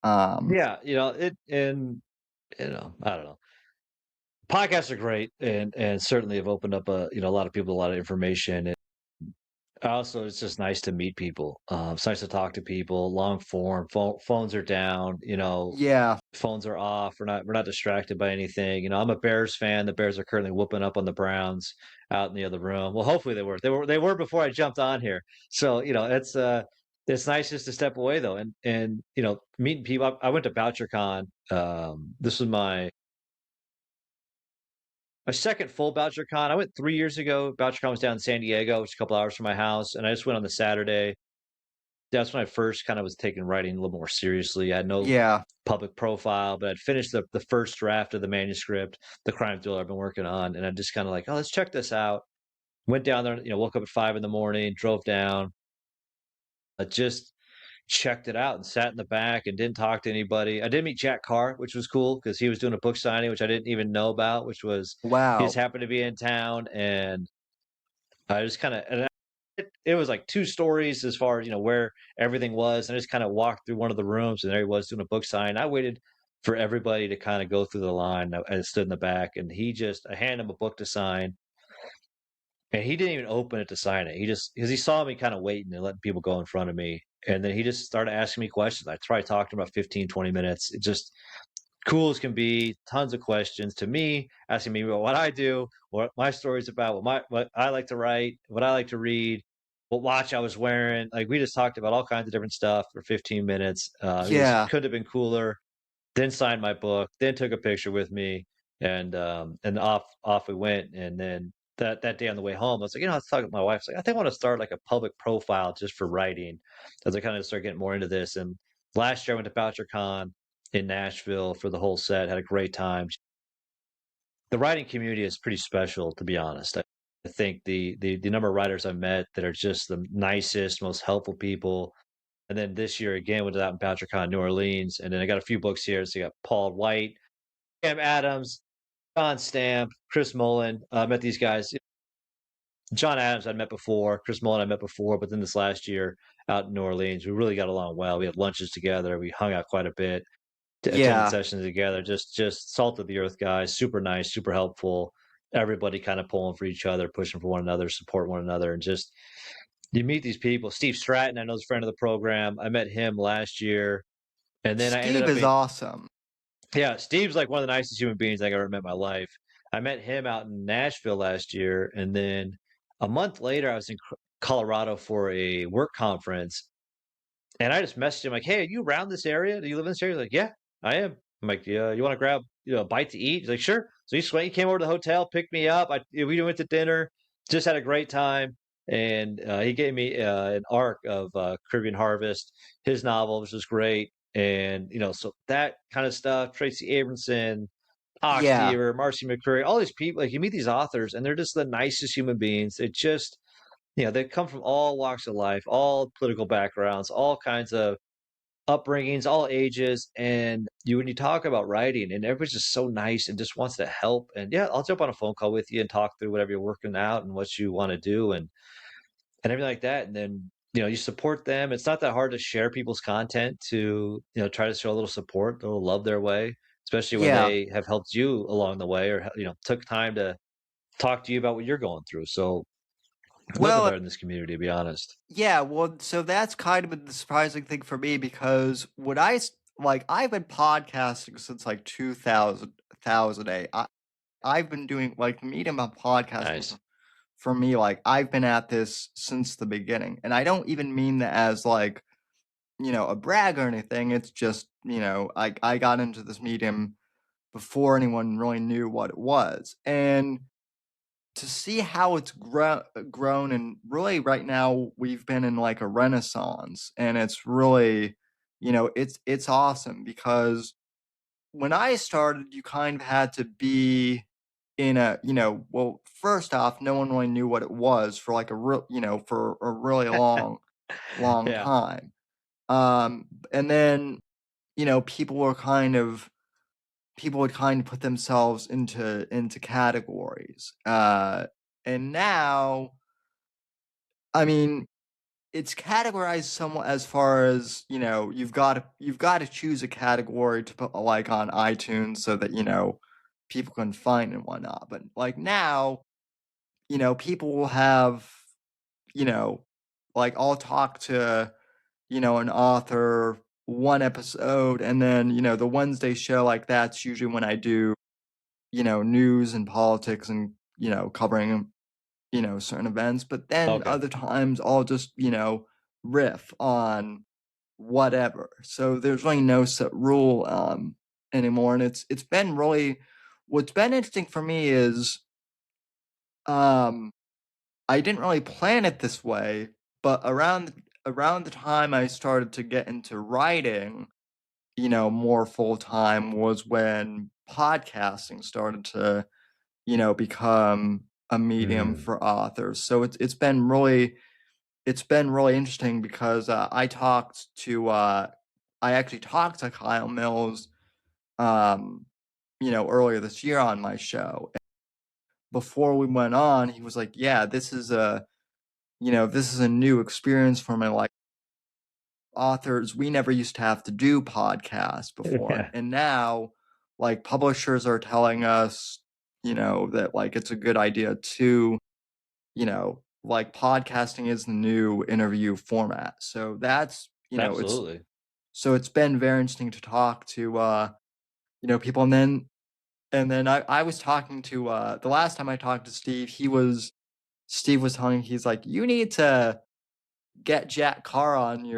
um, Yeah. I don't know. Podcasts are great and certainly have opened up a lot of people a lot of information. And also, it's just nice to meet people. It's nice to talk to people. Long form. Phones are down. yeah, Phones are off. We're not distracted by anything. I'm a Bears fan. The Bears are currently whooping up on the Browns out in the other room. Well, hopefully they were. They were before I jumped on here. So it's nice just to step away though, and meeting people. I went to BoucherCon. This was my second full BoucherCon. I went 3 years ago. BoucherCon was down in San Diego, which is a couple hours from my house, and I just went on the Saturday. that's when I first kind of was taking writing a little more seriously. I had no Yeah. public profile, but I'd finished the first draft of the manuscript, the crime thriller I've been working on, and I just kind of like, oh, let's check this out. Went down there, woke up at 5 in the morning, drove down, just checked it out and sat in the back and didn't talk to anybody. I did meet Jack Carr, which was cool because he was doing a book signing, which I didn't even know about, which was he just Wow. happened to be in town, and I just kind of it was like two stories as far as where everything was, and I just kind of walked through one of the rooms, and there he was doing a book sign. I waited for everybody to kind of go through the line. I stood in the back, and I handed him a book to sign, and he didn't even open it to sign it. He just because he saw me kind of waiting and letting people go in front of me, and then he just started asking me questions. I tried talking to him about 15, 20 minutes. It just cool as can be, tons of questions to me, asking me about what I do, what my story's about, what I like to write, what I like to read, what watch I was wearing. Like we just talked about all kinds of different stuff for 15 minutes. It just Yeah. couldn't have been cooler. Then signed my book, then took a picture with me, and off we went. And then that day on the way home, I was like, I was talking to my wife. I was like, I think I want to start like a public profile just for writing, as I kind of start getting more into this. And last year I went to BoucherCon in Nashville for the whole set. Had a great time. The writing community is pretty special, to be honest. I think the number of writers I've met that are just the nicest, most helpful people. And then this year again, went out in BoucherCon, New Orleans, and then I got a few books here. So you got Paul White, Cam Adams, John Stamp, Chris Mullen. Met these guys. John Adams I'd met before, Chris Mullen I met before, but then this last year out in New Orleans, we really got along well. We had lunches together. We hung out quite a bit, attended Yeah. sessions together. Just salt of the earth guys, super nice, super helpful. Everybody kind of pulling for each other, pushing for one another, support one another, and just you meet these people. Steve Stratton, I know, is a friend of the program. I met him last year, and then I ended Steve up is being awesome. yeah. Steve's like one of the nicest human beings I've ever met in my life. I met him out in Nashville last year, and then a month later, I was in Colorado for a work conference, and I just messaged him like, "Hey, are you around this area? Do you live in this area?" He's like, "Yeah, I am." I'm like, "Yeah, you want to grab a bite to eat?" He's like, "Sure." So he came over to the hotel, picked me up. We went to dinner, just had a great time, and he gave me an arc of Caribbean Harvest, his novel, which was great. And so that kind of stuff. Tracy Abramson, Yeah. Oxdeaver, Marcy McCurry, all these people. Like you meet these authors, and they're just the nicest human beings. It just they come from all walks of life, all political backgrounds, all kinds of upbringings, all ages. And when you talk about writing, and everybody's just so nice and just wants to help. And yeah, I'll jump on a phone call with you and talk through whatever you're working out and what you want to do and everything like that. And then you support them. It's not that hard to share people's content to try to show a little support, a little love their way, especially when Yeah. they have helped you along the way or took time to talk to you about what you're going through. So nothing Well, better in this community, to be honest. yeah, well, so that's kind of the surprising thing for me because when I've been podcasting since like 2008. I've been doing like the medium of podcasting Nice. for me, like I've been at this since the beginning. And I don't even mean that as like, a brag or anything. It's just, I got into this medium before anyone really knew what it was. And to see how it's grown, and really right now we've been in like a renaissance, and it's really, it's awesome because when I started, you kind of had to be in a, well, first off, no one really knew what it was for like a real, for a really long Yeah. time. And then, people were kind of people would kind of put themselves into categories. And now, I mean, it's categorized somewhat as far as you've got to choose a category to put like on iTunes so that people can find and whatnot. But like now, people will have you know like I'll talk to an author one episode, and then the Wednesday show, like that's usually when I do news and politics and covering certain events. But then Okay. other times I'll just riff on whatever. So there's really no set rule anymore, and it's been really what's been interesting for me is um I didn't really plan it this way, but around the time I started to get into writing, more full time was when podcasting started to, become a medium Mm. for authors. So it's been really interesting because I actually talked to Kyle Mills, um, earlier this year on my show. Before we went on, he was like, "Yeah, this is a new experience for me. Like authors, we never used to have to do podcasts before, Yeah, and now, like publishers are telling us, that like it's a good idea to, like podcasting is the new interview format. So that's, absolutely. it's been very interesting to talk to, people, and then I was talking to the last time I talked to Steve was telling me, he's like, you need to get Jack Carr on on your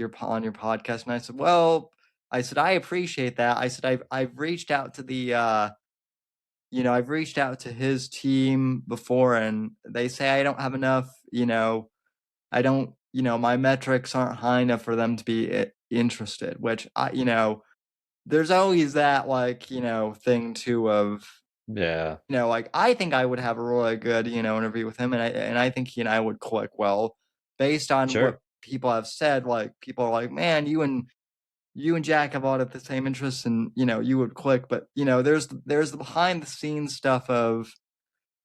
podcast. And I said, well, I appreciate that. I said, I've reached out to I've reached out to his team before, and they say I don't have enough, I don't, my metrics aren't high enough for them to be interested, which there's always that, like, thing too of, Yeah, like I think I would have a really good, interview with him, and I think he and I would click well, based on what sure. people have said. Like people are like, man, you and Jack have a lot of the same interests, and you would click. But there's the behind the scenes stuff of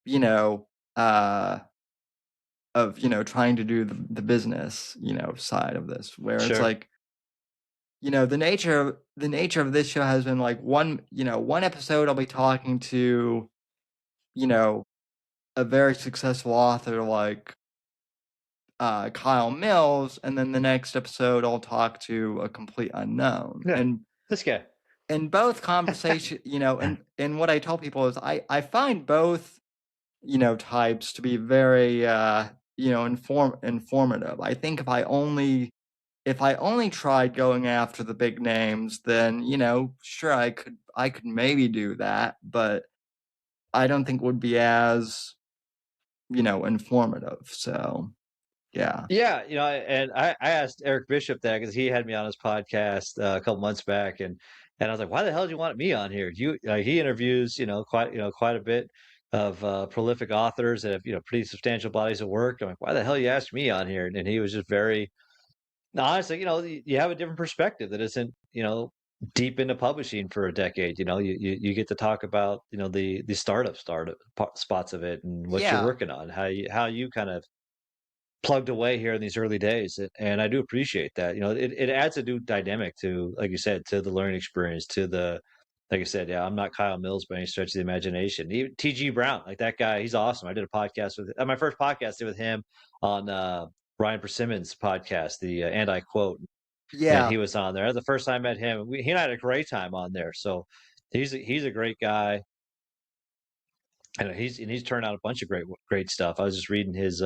you know uh trying to do the business side of this, where it's Sure. like the nature of this show has been like one episode I'll be talking to you know a very successful author like Kyle Mills, and then the next episode I'll talk to a complete unknown. Yeah. And This guy. in both conversation, and what I tell people is I find both, types to be very informative. I think if I only tried going after the big names, then sure I could maybe do that, but I don't think it would be as informative. So yeah. Yeah, and I asked Eric Bishop that because he had me on his podcast a couple months back, and I was like, why the hell do you want me on here? He interviews, quite a bit of prolific authors that have, pretty substantial bodies of work. I'm like, why the hell you asked me on here? And he was just very honestly, you have a different perspective that isn't, deep into publishing for a decade. You get to talk about, the startup spots of it and what you're Yeah. working on, how you kind of plugged away here in these early days, and I do appreciate that. It adds a new dynamic to, like you said, to the learning experience, to the, like I said, yeah, I'm not Kyle Mills by any stretch of the imagination. Even TG Brown, like that guy, he's awesome. I did a podcast with my first podcast did with him on Ryan Persimmon's podcast, the and I quote, and Yeah. he was on there. That was the first time I met him. He and I had a great time on there. So he's a great guy, and he's turned out a bunch of great stuff. I was just reading his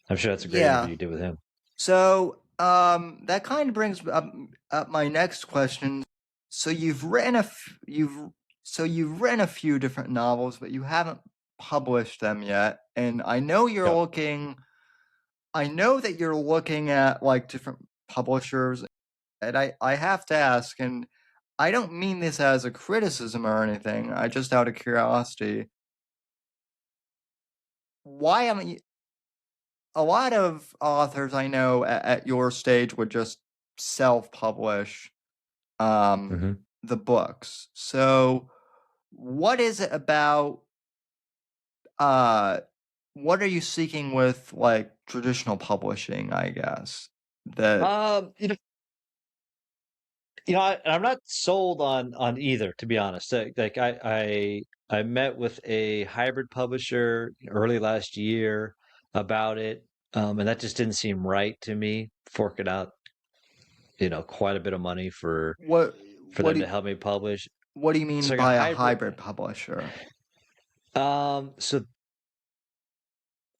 I'm sure that's a great interview Yeah. you did with him. So that kind of brings up my next question. So you've written a few different novels, but you haven't published them yet. And I know Yep. I know that you're looking at like different publishers, and I have to ask, and I don't mean this as a criticism or anything. I just out of curiosity, why haven't you? A lot of authors I know at your stage would just self-publish um, Mhm. the books. So, what is it about? Uh, what are you seeking with like traditional publishing? I guess that. Um, you know, I'm not sold on either, to be honest. Like I met with a hybrid publisher early last year about it, and that just didn't seem right to me. Forking out, quite a bit of money What for what them do to help me publish. what do you mean So like a by a hybrid. hybrid publisher? So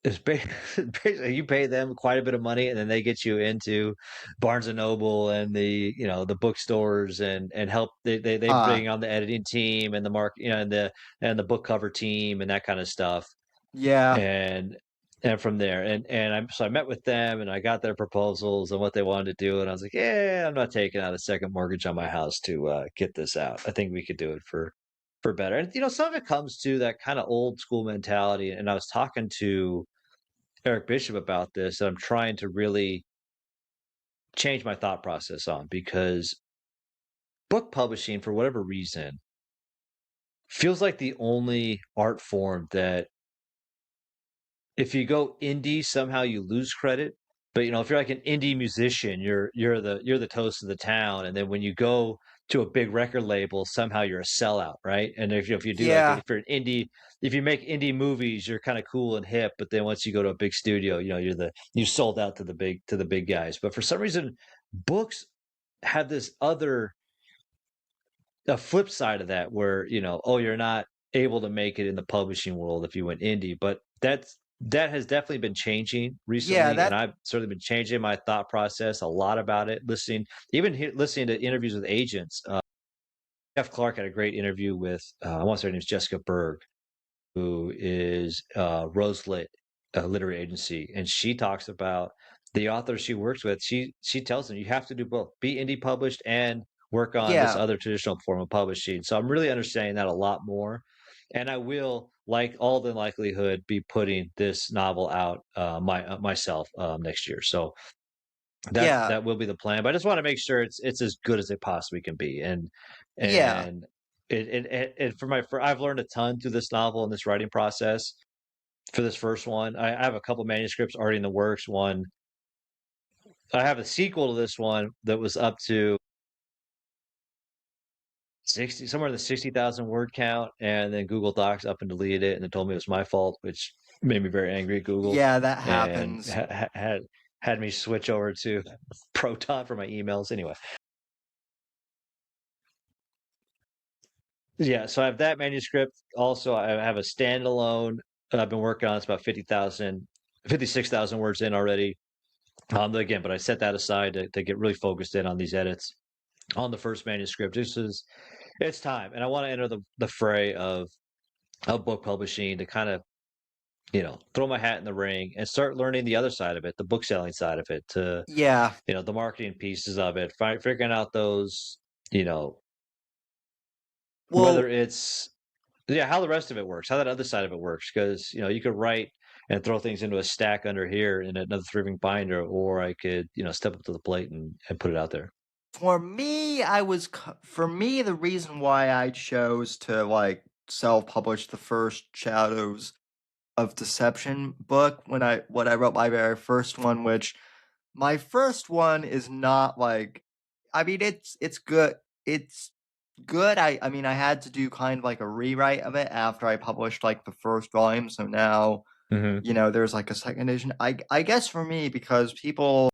it's basically you pay them quite a bit of money, and then they get you into Barnes and Noble and the bookstores and help. They Uh, bring on the editing team and the and the book cover team and that kind of stuff. yeah, And from there, so I met with them and I got their proposals and what they wanted to do, and I was like, yeah, I'm not taking out a second mortgage on my house to get this out. I think we could do it for better. And some of it comes to that kind of old school mentality. And I was talking to Eric Bishop about this, and I'm trying to really change my thought process on, because book publishing, for whatever reason, feels like the only art form that if you go indie, somehow you lose credit. But if you're like an indie musician, you're the toast of the town. And then when you go to a big record label, somehow you're a sellout, right? And if you do yeah, if you're an indie, if you make indie movies, you're kind of cool and hip. But then once you go to a big studio, you sold out to the big guys. But for some reason, books have this other a flip side of that where oh, you're not able to make it in the publishing world if you went indie. But that has definitely been changing yeah. recently, and I've certainly been changing my thought process a lot about it, listening to interviews with agents. Jeff Clark had a great interview with I want to say her name is Jessica Berg, who is Roselit, a literary agency, and she talks about the authors she works with. She tells them you have to do both: be indie published and work on this Yeah, other traditional form of publishing. So I'm really understanding that a lot more, and I will, like all the likelihood, be putting this novel out myself next year. So yeah, that will be the plan. But I just want to make sure it's as good as it possibly can be, and yeah, and I've learned a ton through this novel and this writing process for this first one. I have a couple manuscripts already in the works. I have a sequel to this one that was up to 60, somewhere in the 60,000 word count, and then Google Docs up and deleted it, and they told me it was my fault, which made me very angry at Google, yeah. That and happens. had me switch over to Proton for my emails. Anyway, yeah, so I have that manuscript. Also, I have a standalone I've been working on. It's about 56,000 words in already. Again, but I set that aside to get really focused in on these edits on the first manuscript. It's time, and I want to enter the fray of book publishing to kind of throw my hat in the ring and start learning the other side of it, the book selling side of it, to Yeah. the marketing pieces of it, figuring out those, you know, whether Well, it's how the rest of it works, how that other side of it works, because you could write and throw things into a stack under here in another thriving binder, or I could step up to the plate and put it out there. for me, for me, the reason why I chose to like self-publish the first Shadows of Deception book when I wrote my very first one, which my first one is not like, I mean, it's good. It's good. I mean, I had to do kind of like a rewrite of it after I published like the first volume, so now Hmm. there's like a second edition. I guess for me, because people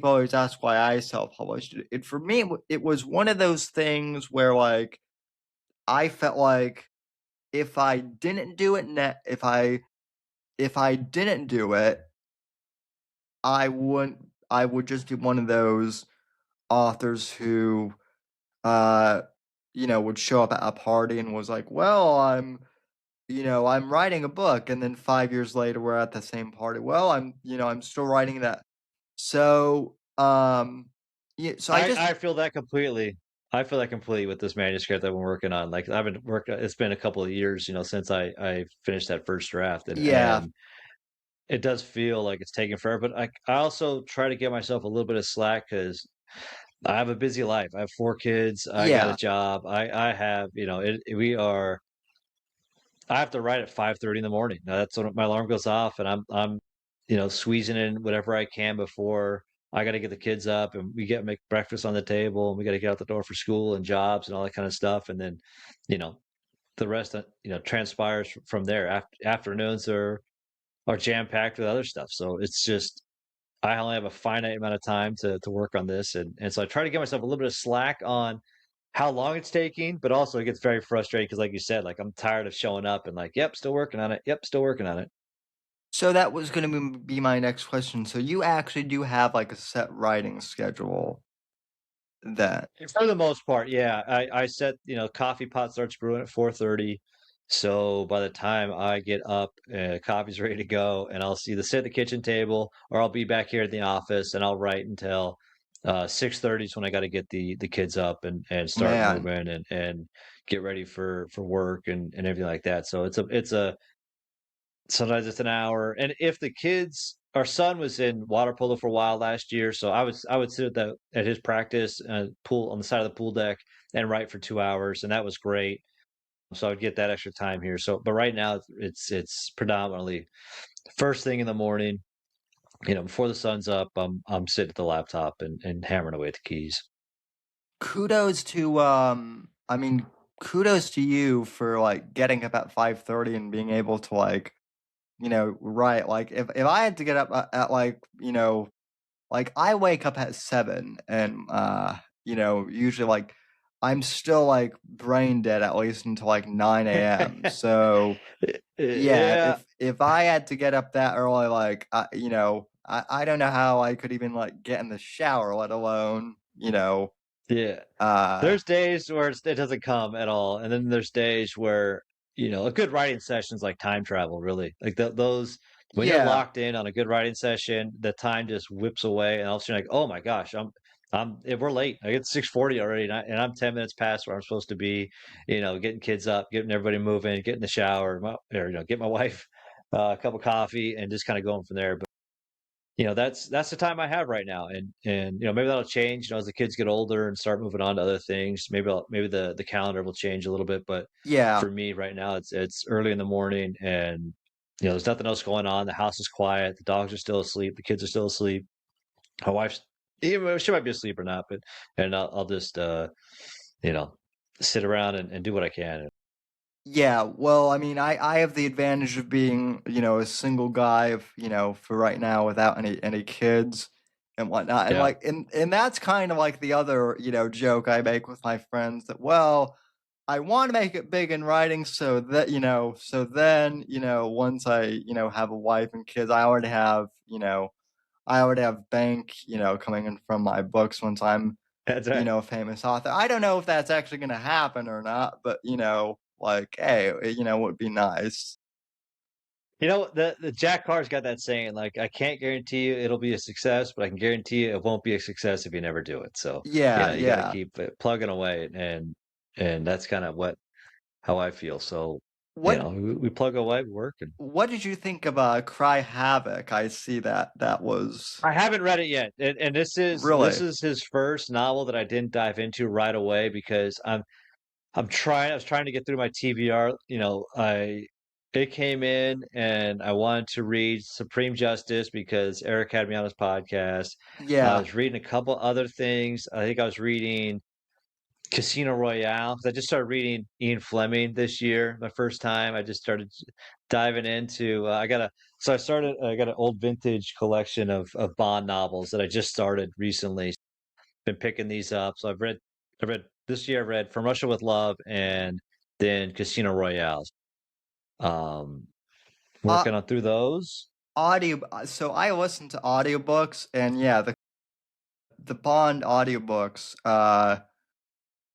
always ask why I self-published it. For me, it was one of those things where like I felt like if I didn't do it if I didn't do it, I would just be one of those authors who uh would show up at a party and was like, "Well, I'm writing a book," and then 5 years later we're at the same party. "Well, I'm still writing that." So, yeah, so I just I feel that completely. I feel that completely with this manuscript I've been working on. Like I've been working. It's been a couple of years, since I finished that first draft, and yeah, it does feel like it's taking forever. But I also try to give myself a little bit of slack because I have a busy life. I have 4 kids. I got a yeah, job. I have we are. I have to write at 5:30 in the morning. Now that's when my alarm goes off, and I'm squeezing in whatever I can before I got to get the kids up, and we get make breakfast on the table, and we got to get out the door for school and jobs and all that kind of stuff, and then you know the rest transpires from there. Afternoons are jam packed with other stuff, so it's just I only have a finite amount of time to work on this, and so I try to give myself a little bit of slack on how long it's taking, but also it gets very frustrating because, like you said, like I'm tired of showing up and like, yep, still working on it. Yep, still working on it. So that was going to be my next question. So you actually do have like a set writing schedule then? For the most part, yeah. I set, coffee pot starts brewing at 4:30. So by the time I get up, coffee's ready to go, and I'll either sit at the kitchen table or I'll be back here at the office and I'll write until 6:30 is when I got to get the kids up and start Man, moving and get ready for work and everything like that. So it's a sometimes it's an hour. And if the kids, our son was in water polo for a while last year, so I would sit at his practice pool on the side of the pool deck and write for 2 hours, and that was great. So I would get that extra time here. So, but right now it's predominantly first thing in the morning. Before the sun's up, I'm sitting at the laptop and hammering away at the keys. kudos to I mean, kudos to you for like getting up at 5:30 and being able to like, write. Like if I had to get up at like, like I wake up at 7 and usually like I'm still like brain dead at least until like 9 a.m. So yeah, Yeah, if I had to get up that early, like I don't know how I could even like get in the shower, let alone, yeah. uh There's days where it doesn't come at all, and then there's days where a good writing session's like time travel, really. Like those when you're yeah, locked in on a good writing session, the time just whips away, and all of a sudden, like, oh my gosh, we're late. Like it's 6:40 already, and I'm 10 minutes past where I'm supposed to be. Getting kids up, getting everybody moving, getting the shower, or get my wife a cup of coffee, and just kind of going from there. That's the time I have right now, and maybe that'll change, as the kids get older and start moving on to other things. Maybe the calendar will change a little bit, but yeah, for me right now, it's early in the morning, and there's nothing else going on. The house is quiet, the dogs are still asleep, the kids are still asleep. My wife's even she might be asleep or not, but and I'll just you know sit around and do what I can. yeah. Well, I mean, I have the advantage of being, a single guy of, for right now without any kids and whatnot. And Yeah, like and that's kind of like the other, joke I make with my friends that, well, I want to make it big in writing so that, so then, once I, have a wife and kids, I already have bank, coming in from my books once I'm, that's right. a famous author. I don't know if that's actually going to happen or not, but, like, hey, it would be nice. The Jack Carr's got that saying, like, I can't guarantee you it'll be a success, but I can guarantee you it won't be a success if you never do it. So, Yeah, you got to yeah. keep it plugging away, and that's kind of how I feel. So, What we plug away, we work, and what did you think of Cry Havoc? I see that was I haven't read it yet. And this really, is his first novel that I didn't dive into right away because I was trying to get through my TBR. It came in and I wanted to read Supreme Justice because Eric had me on his podcast. I yeah, was reading a couple other things. I think I was reading Casino Royale because I just started reading Ian Fleming this year. My first time, I just started diving into. I got an old vintage collection of Bond novels that I just started recently. Been picking these up. So I read this year. I read From Russia with Love and then Casino Royale. Um, uh, Working on through those. audio. So I listen to audiobooks, and yeah, the Bond audiobooks are,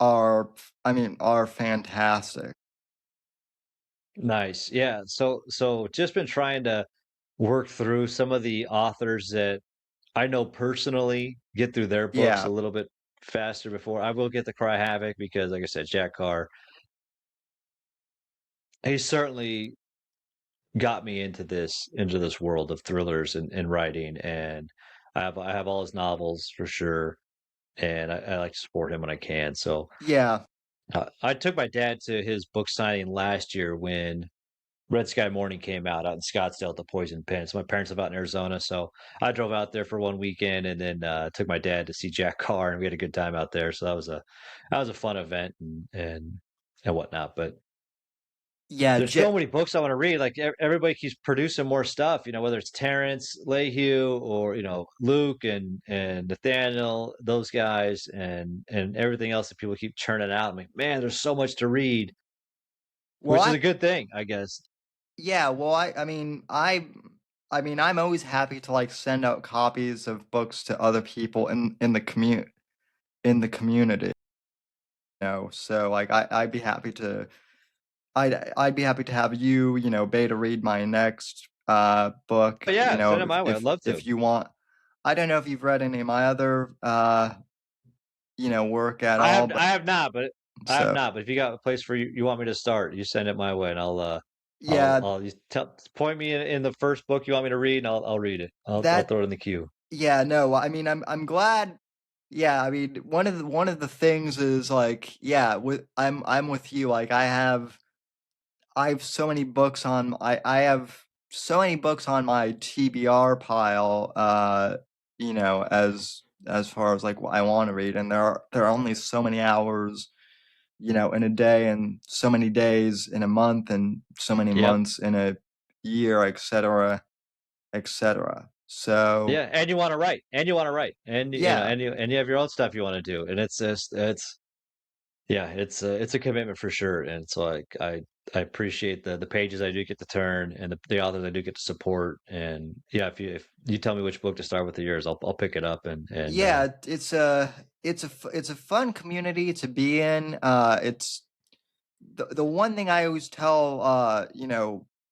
I mean, are fantastic. Nice. Yeah. So just been trying to work through some of the authors that I know personally, get through their books a Yeah. little bit faster before I will get to Cry Havoc because, like I said, Jack Carr, he certainly got me into this world of thrillers and writing, and I have all his novels for sure, and I like to support him when I can. So Yeah. I took my dad to his book signing last year when Red Sky Morning came out in Scottsdale at the Poison Pen. So my parents live out in Arizona, so I drove out there for one weekend and then took my dad to see Jack Carr, and we had a good time out there. So that was a fun event and whatnot. But Yeah, there's so many books I want to read. Like everybody keeps producing more stuff. Whether it's Terrence Mayhew or Luke and Nathaniel, those guys, and everything else that people keep churning out. I'm like, man, there's so much to read, well, which is a good thing, I guess. yeah, well, I mean, I mean, I'm always happy to like send out copies of books to other people in the community. So like I'd be happy to I'd be happy to have you, beta read my next book, But yeah, send it my way. I'd love to. if you want. I don't know if you've read any of my other work at all, but I have not, I have so not. But if you got a place where you want me to start, you send it my way, and yeah, I'll you point me in the first book you want me to read, and I'll read it. I'll that throw it in the queue. yeah, no, I mean I'm glad. Yeah, I mean one of the things is like, yeah, I'm with you. Like I have so many books on I have so many books on my TBR pile, as far as like what I want to read, and there are only so many hours, in a day, and so many days in a month, and so many Yep. months in a year, etc., etc. So Yeah, and you want to write, and you want to write, and yeah, and you have your own stuff you want to do, and it's yeah, it's a commitment for sure, and it's like I appreciate the pages I do get to turn and the authors I do get to support, and yeah, if you tell me which book to start with of yours, I'll pick it up and yeah, it's a fun community to be in. It's the one thing I always tell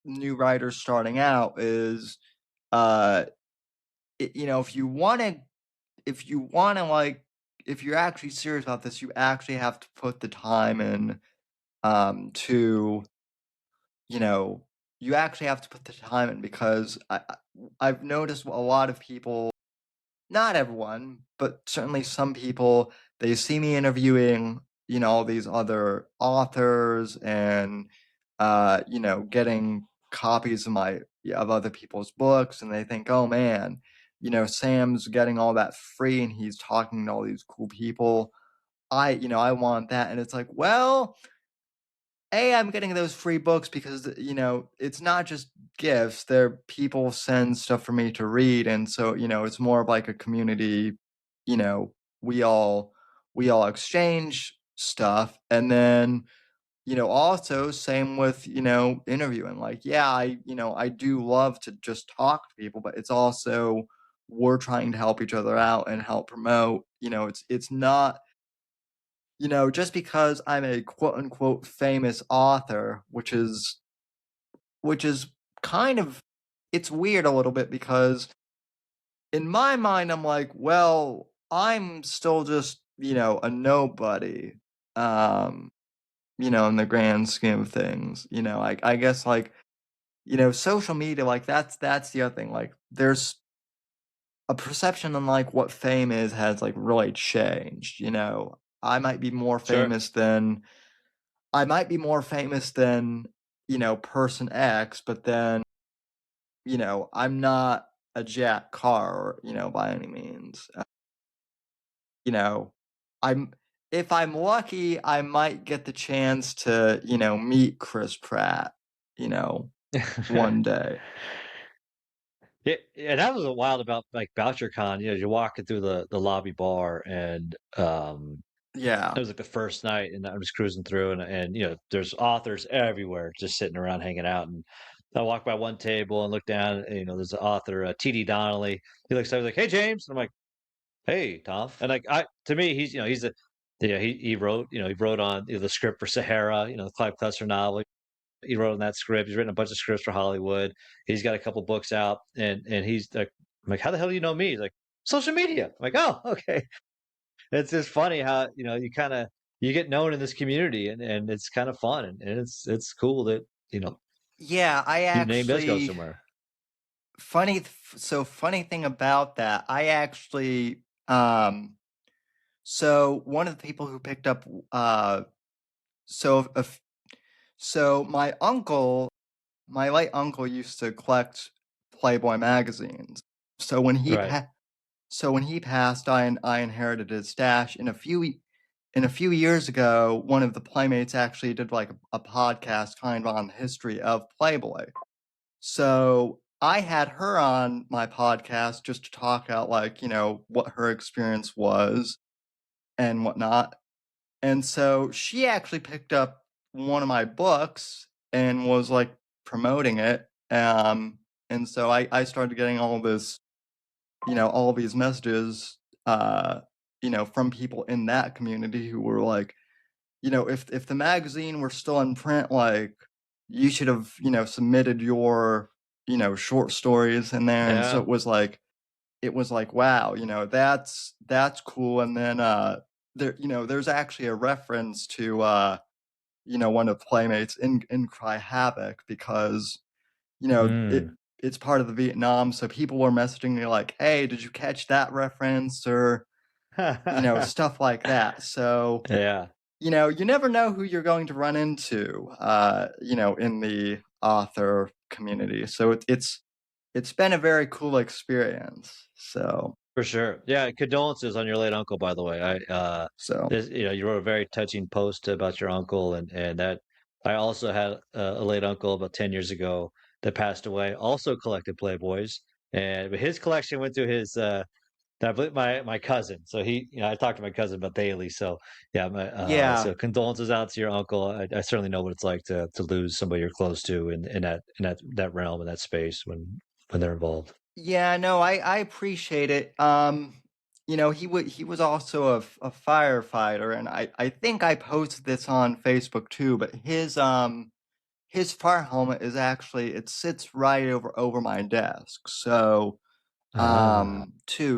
new writers starting out is uh if you want to like if you're actually serious about this, you actually have to put the time in, to you know you actually have to put the time in, because I've noticed a lot of people, not everyone, but certainly some people, they see me interviewing, all these other authors, and getting copies of other people's books, and they think, oh man, Sam's getting all that free and he's talking to all these cool people. I want that. And it's like, well, I'm getting those free books because, it's not just gifts. People send stuff for me to read, and so, it's more of like a community. You know, we all exchange stuff, and then, also same with, interviewing. Like, yeah, I do love to just talk to people, but it's also, we're trying to help each other out and help promote. It's not, just because I'm a quote unquote famous author, which is kind of, it's weird a little bit, because in my mind I'm like, well, I'm still just, a nobody. Um, in the grand scheme of things. I guess like, social media, like that's the other thing. Like there's a perception on like what fame is has like really changed. I might be more sure. famous than I might be more famous than, person X, but then, I'm not a Jack Carr, by any means. You know, I'm if I'm lucky, I might get the chance to, meet Chris Pratt, you know, one day. Yeah, that was a wild about like BoucherCon. You're walking through the lobby bar, and it Yeah. was like the first night, and I'm just cruising through, and there's authors everywhere, just sitting around hanging out. And I walk by one table and look down, and, there's an author, T.D. Donnelly. He looks, I was like, "Hey, James," and I'm like, "Hey, Tom," and like to me, he's a yeah, he wrote on the script for Sahara, the Clive Cussler novel. He wrote on that script. He's written a bunch of scripts for Hollywood. He's got a couple books out, and he's like, I'm like, "How the hell do you know me?" He's like, "Social media." I'm like, "Oh, okay." It's just funny how you kind of you get known in this community, and it's kind of fun, and it's cool that Yeah, I your name does go actually somewhere. funny thing about that, I actually so one of the people who picked up so if so my late uncle used to collect Playboy magazines. So when he Right. pa- so when he passed, I inherited his stash. In a few years ago, one of the playmates actually did like a podcast kind of on the history of Playboy. So I had her on my podcast just to talk out like, what her experience was and whatnot. And so she actually picked up one of my books and was like promoting it. And so I started getting all this, all these messages, from people in that community who were like, if the magazine were still in print, like you should have, submitted your, short stories in there. And so Yeah. it was like, wow, that's cool. And then there's actually a reference to one of the playmates in Cry Havoc, because you know it Mm. it's part of the Vietnam, so people were messaging me like, hey, did you catch that reference, or stuff like that. So Yeah, you never know who you're going to run into in the author community. So it's been a very cool experience. So for sure. Yeah, condolences on your late uncle, by the way. so You wrote a very touching post about your uncle, and that I also had a late uncle about 10 years ago that passed away, also collected Playboys, and but his collection went to his I believe my cousin. So I talked to my cousin about daily. So yeah, yeah. so condolences out to your uncle. I certainly know what it's like to lose somebody you're close to in that realm, in that space when they're involved. Yeah, no, I appreciate it. He was also a firefighter, and I think I posted this on Facebook too, but his fire helmet is actually, it sits right over my desk. So Ah,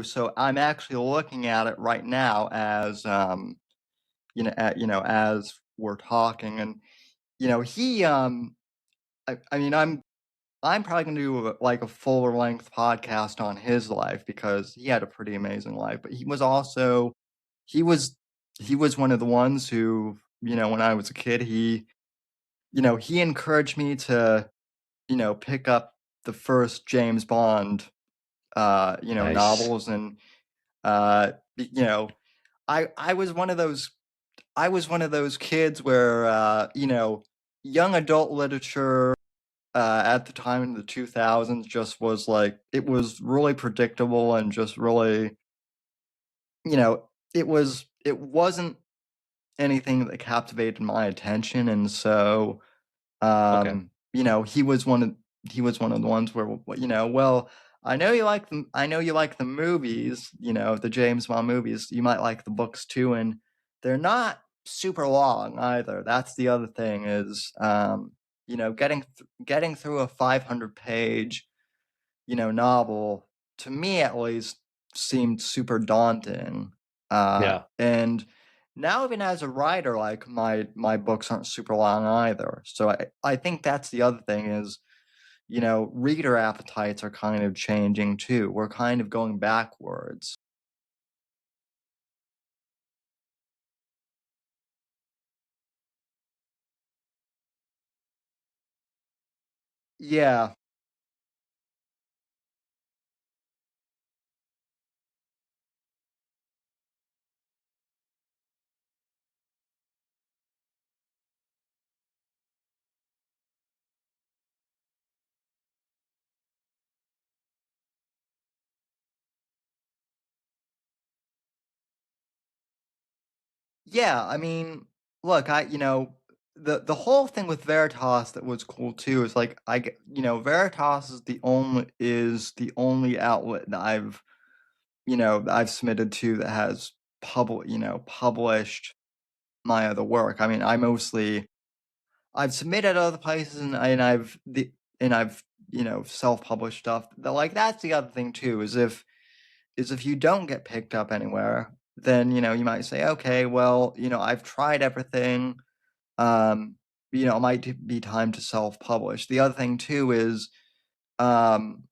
so I'm actually looking at it right now as as we're talking. And he I mean, I'm probably gonna do like a fuller length podcast on his life, because he had a pretty amazing life. But he was he was one of the ones who, when I was a kid, he encouraged me to, pick up the first James Bond nice. novels. And uh you know I was one of those kids where young adult literature at the time in the 2000s just was like, it was really predictable, and just really, you know it wasn't anything that captivated my attention. And so Okay. he was one of the ones where, well, I know you like the movies, the James Bond movies. You might like the books too, and they're not super long either. That's the other thing, is getting through a 500-page novel, to me at least, seemed super daunting. Yeah. And now, even as a writer, like, my books aren't super long either. So I think that's the other thing, is reader appetites are kind of changing too. We're kind of going backwards. Yeah. Yeah, I mean, look, the whole thing with Veritas that was cool too is, like, Veritas is the only outlet that I've submitted to that has published my other work. I mean, I've submitted other places, and I've self-published stuff. Like, that's the other thing too, is if you don't get picked up anywhere, then you might say, okay, well, I've tried everything. Um, it might be time to self-publish. The other thing too is, um,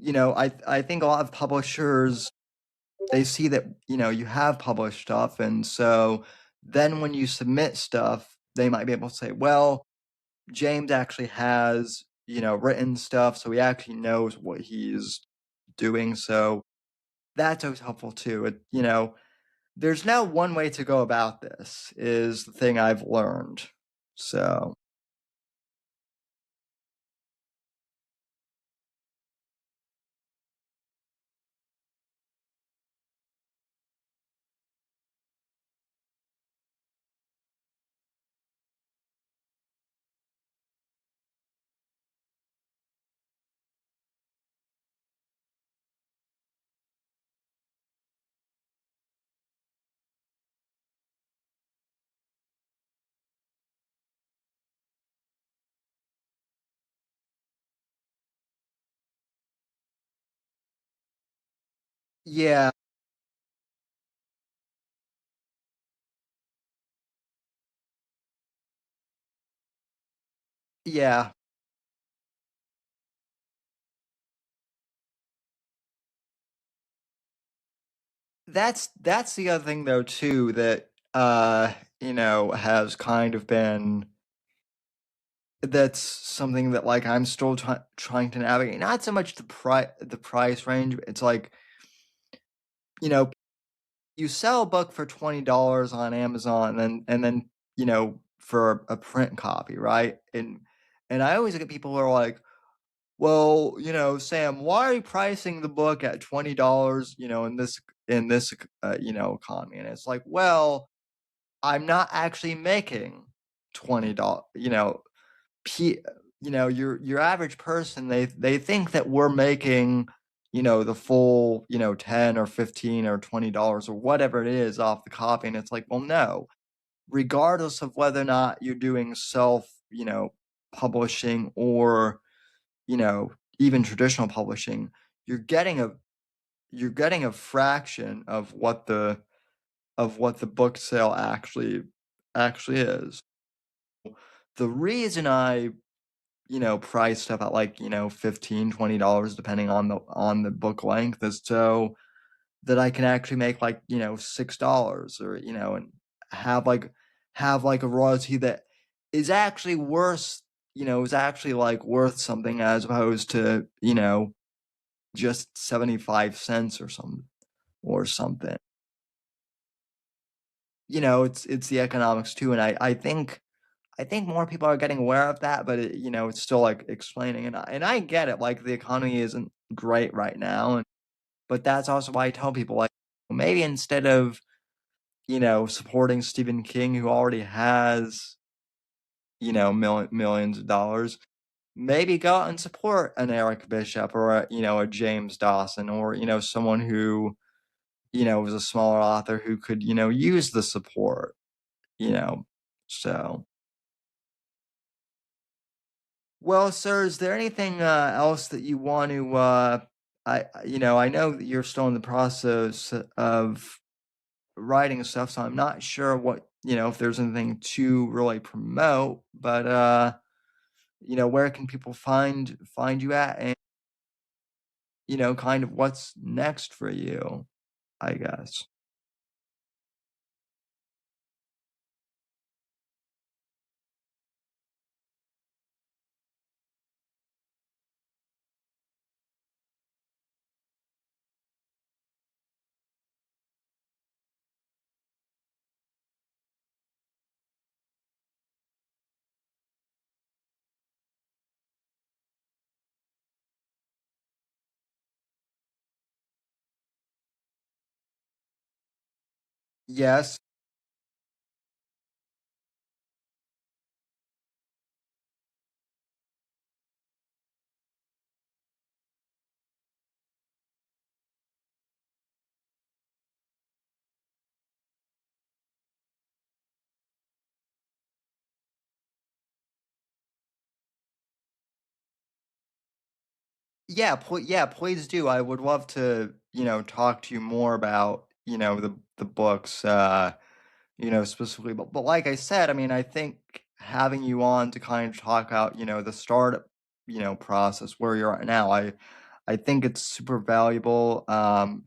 I think a lot of publishers, they see that you have published stuff, and so then when you submit stuff, they might be able to say, well, James actually has written stuff, so he actually knows what he's doing. So that's always helpful too. There's no one way to go about this, is the thing I've learned. So Yeah, yeah. That's the other thing though too that has kind of been that's something that like I'm still trying to navigate. Not so much the price range. It's like, you know, you sell a book for $20 on Amazon and then, for a print copy, right? And I always get people who are like, well, Sam, why are you pricing the book at $20, in this economy? And it's like, well, I'm not actually making $20, pe your average person, they think that we're making, the full, 10 or 15 or $20 or whatever it is off the copy. And it's like, well, no, regardless of whether or not you're doing self, publishing or, even traditional publishing, you're getting a fraction of what the book sale actually is. The reason I, price stuff at like, 15, $20 depending on the book length is so that I can actually make like, $6 or, and have like a royalty that is actually worth, is actually like worth something as opposed to, just 75 cents or something. It's the economics too, and I think more people are getting aware of that, but it's still like explaining, and I get it. Like the economy isn't great right now, but that's also why I tell people like maybe instead of supporting Stephen King, who already has millions of dollars, maybe go out and support an Eric Bishop or a James Dawson or someone who was a smaller author who could use the support. You know, so. Well, sir, is there anything else that you want to? I know that you're still in the process of writing stuff, so I'm not sure what if there's anything to really promote. But where can people find you at, and kind of what's next for you? I guess. Yes. Yeah, yeah, please do. I would love to, talk to you more about, the books, specifically. But like I said, I mean, I think having you on to kind of talk out, the startup, process where you're at now, I think it's super valuable. I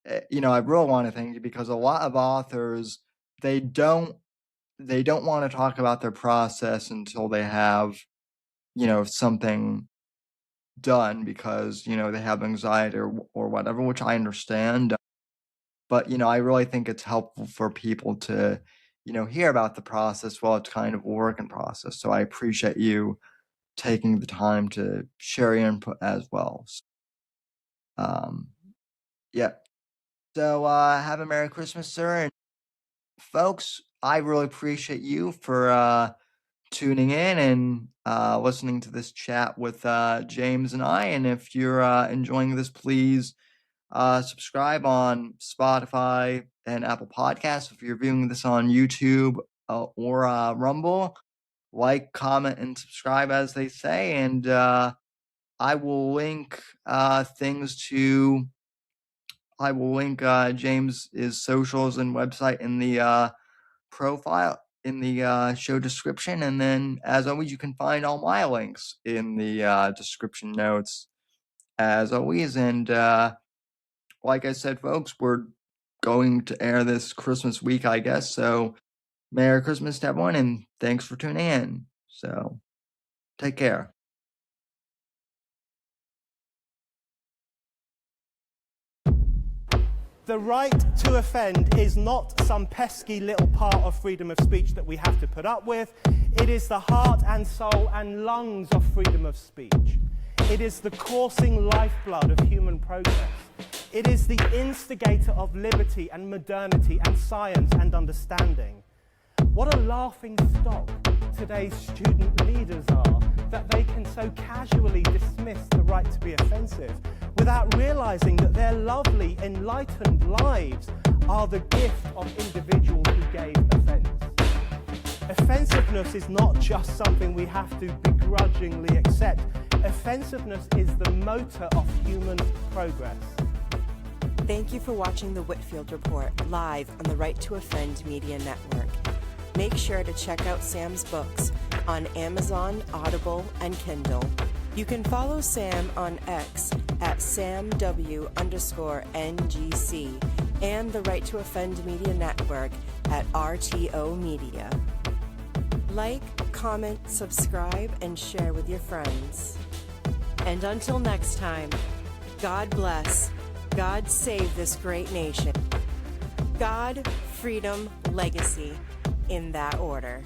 really want to thank you because a lot of authors they don't want to talk about their process until they have, something done because they have anxiety or whatever, which I understand. But I really think it's helpful for people to hear about the process while it's kind of a working process. So I appreciate you taking the time to share your input as well. Um, yeah. So have a Merry Christmas, sir, and folks. I really appreciate you for tuning in and listening to this chat with James and I. And if you're enjoying this, please subscribe on Spotify and Apple Podcasts. If you're viewing this on YouTube or Rumble, like, comment, and subscribe, as they say. And I will link things to I will link James's socials and website in the profile in the show description, and then as always you can find all my links in the description notes as always. And like I said, folks, we're going to air this Christmas week, I guess, so Merry Christmas to everyone, and thanks for tuning in. So take care. The right to offend is not some pesky little part of freedom of speech that we have to put up with. It is the heart and soul and lungs of freedom of speech. It is the coursing lifeblood of human progress. It is the instigator of liberty and modernity and science and understanding. What a laughing stock today's student leaders are, that they can so casually dismiss the right to be offensive without realizing that their lovely, enlightened lives are the gift of individuals who gave offense. Offensiveness is not just something we have to begrudgingly accept. Offensiveness is the motor of human progress. Thank you for watching the Whitfield Report live on the Right to Offend Media Network. Make sure to check out Sam's books on Amazon, Audible, and Kindle. You can follow Sam on X at SamW_NGC and the Right to Offend Media Network at RTO Media. Like, comment, subscribe, and share with your friends. And until next time, God bless, God save this great nation. God, freedom, legacy, in that order.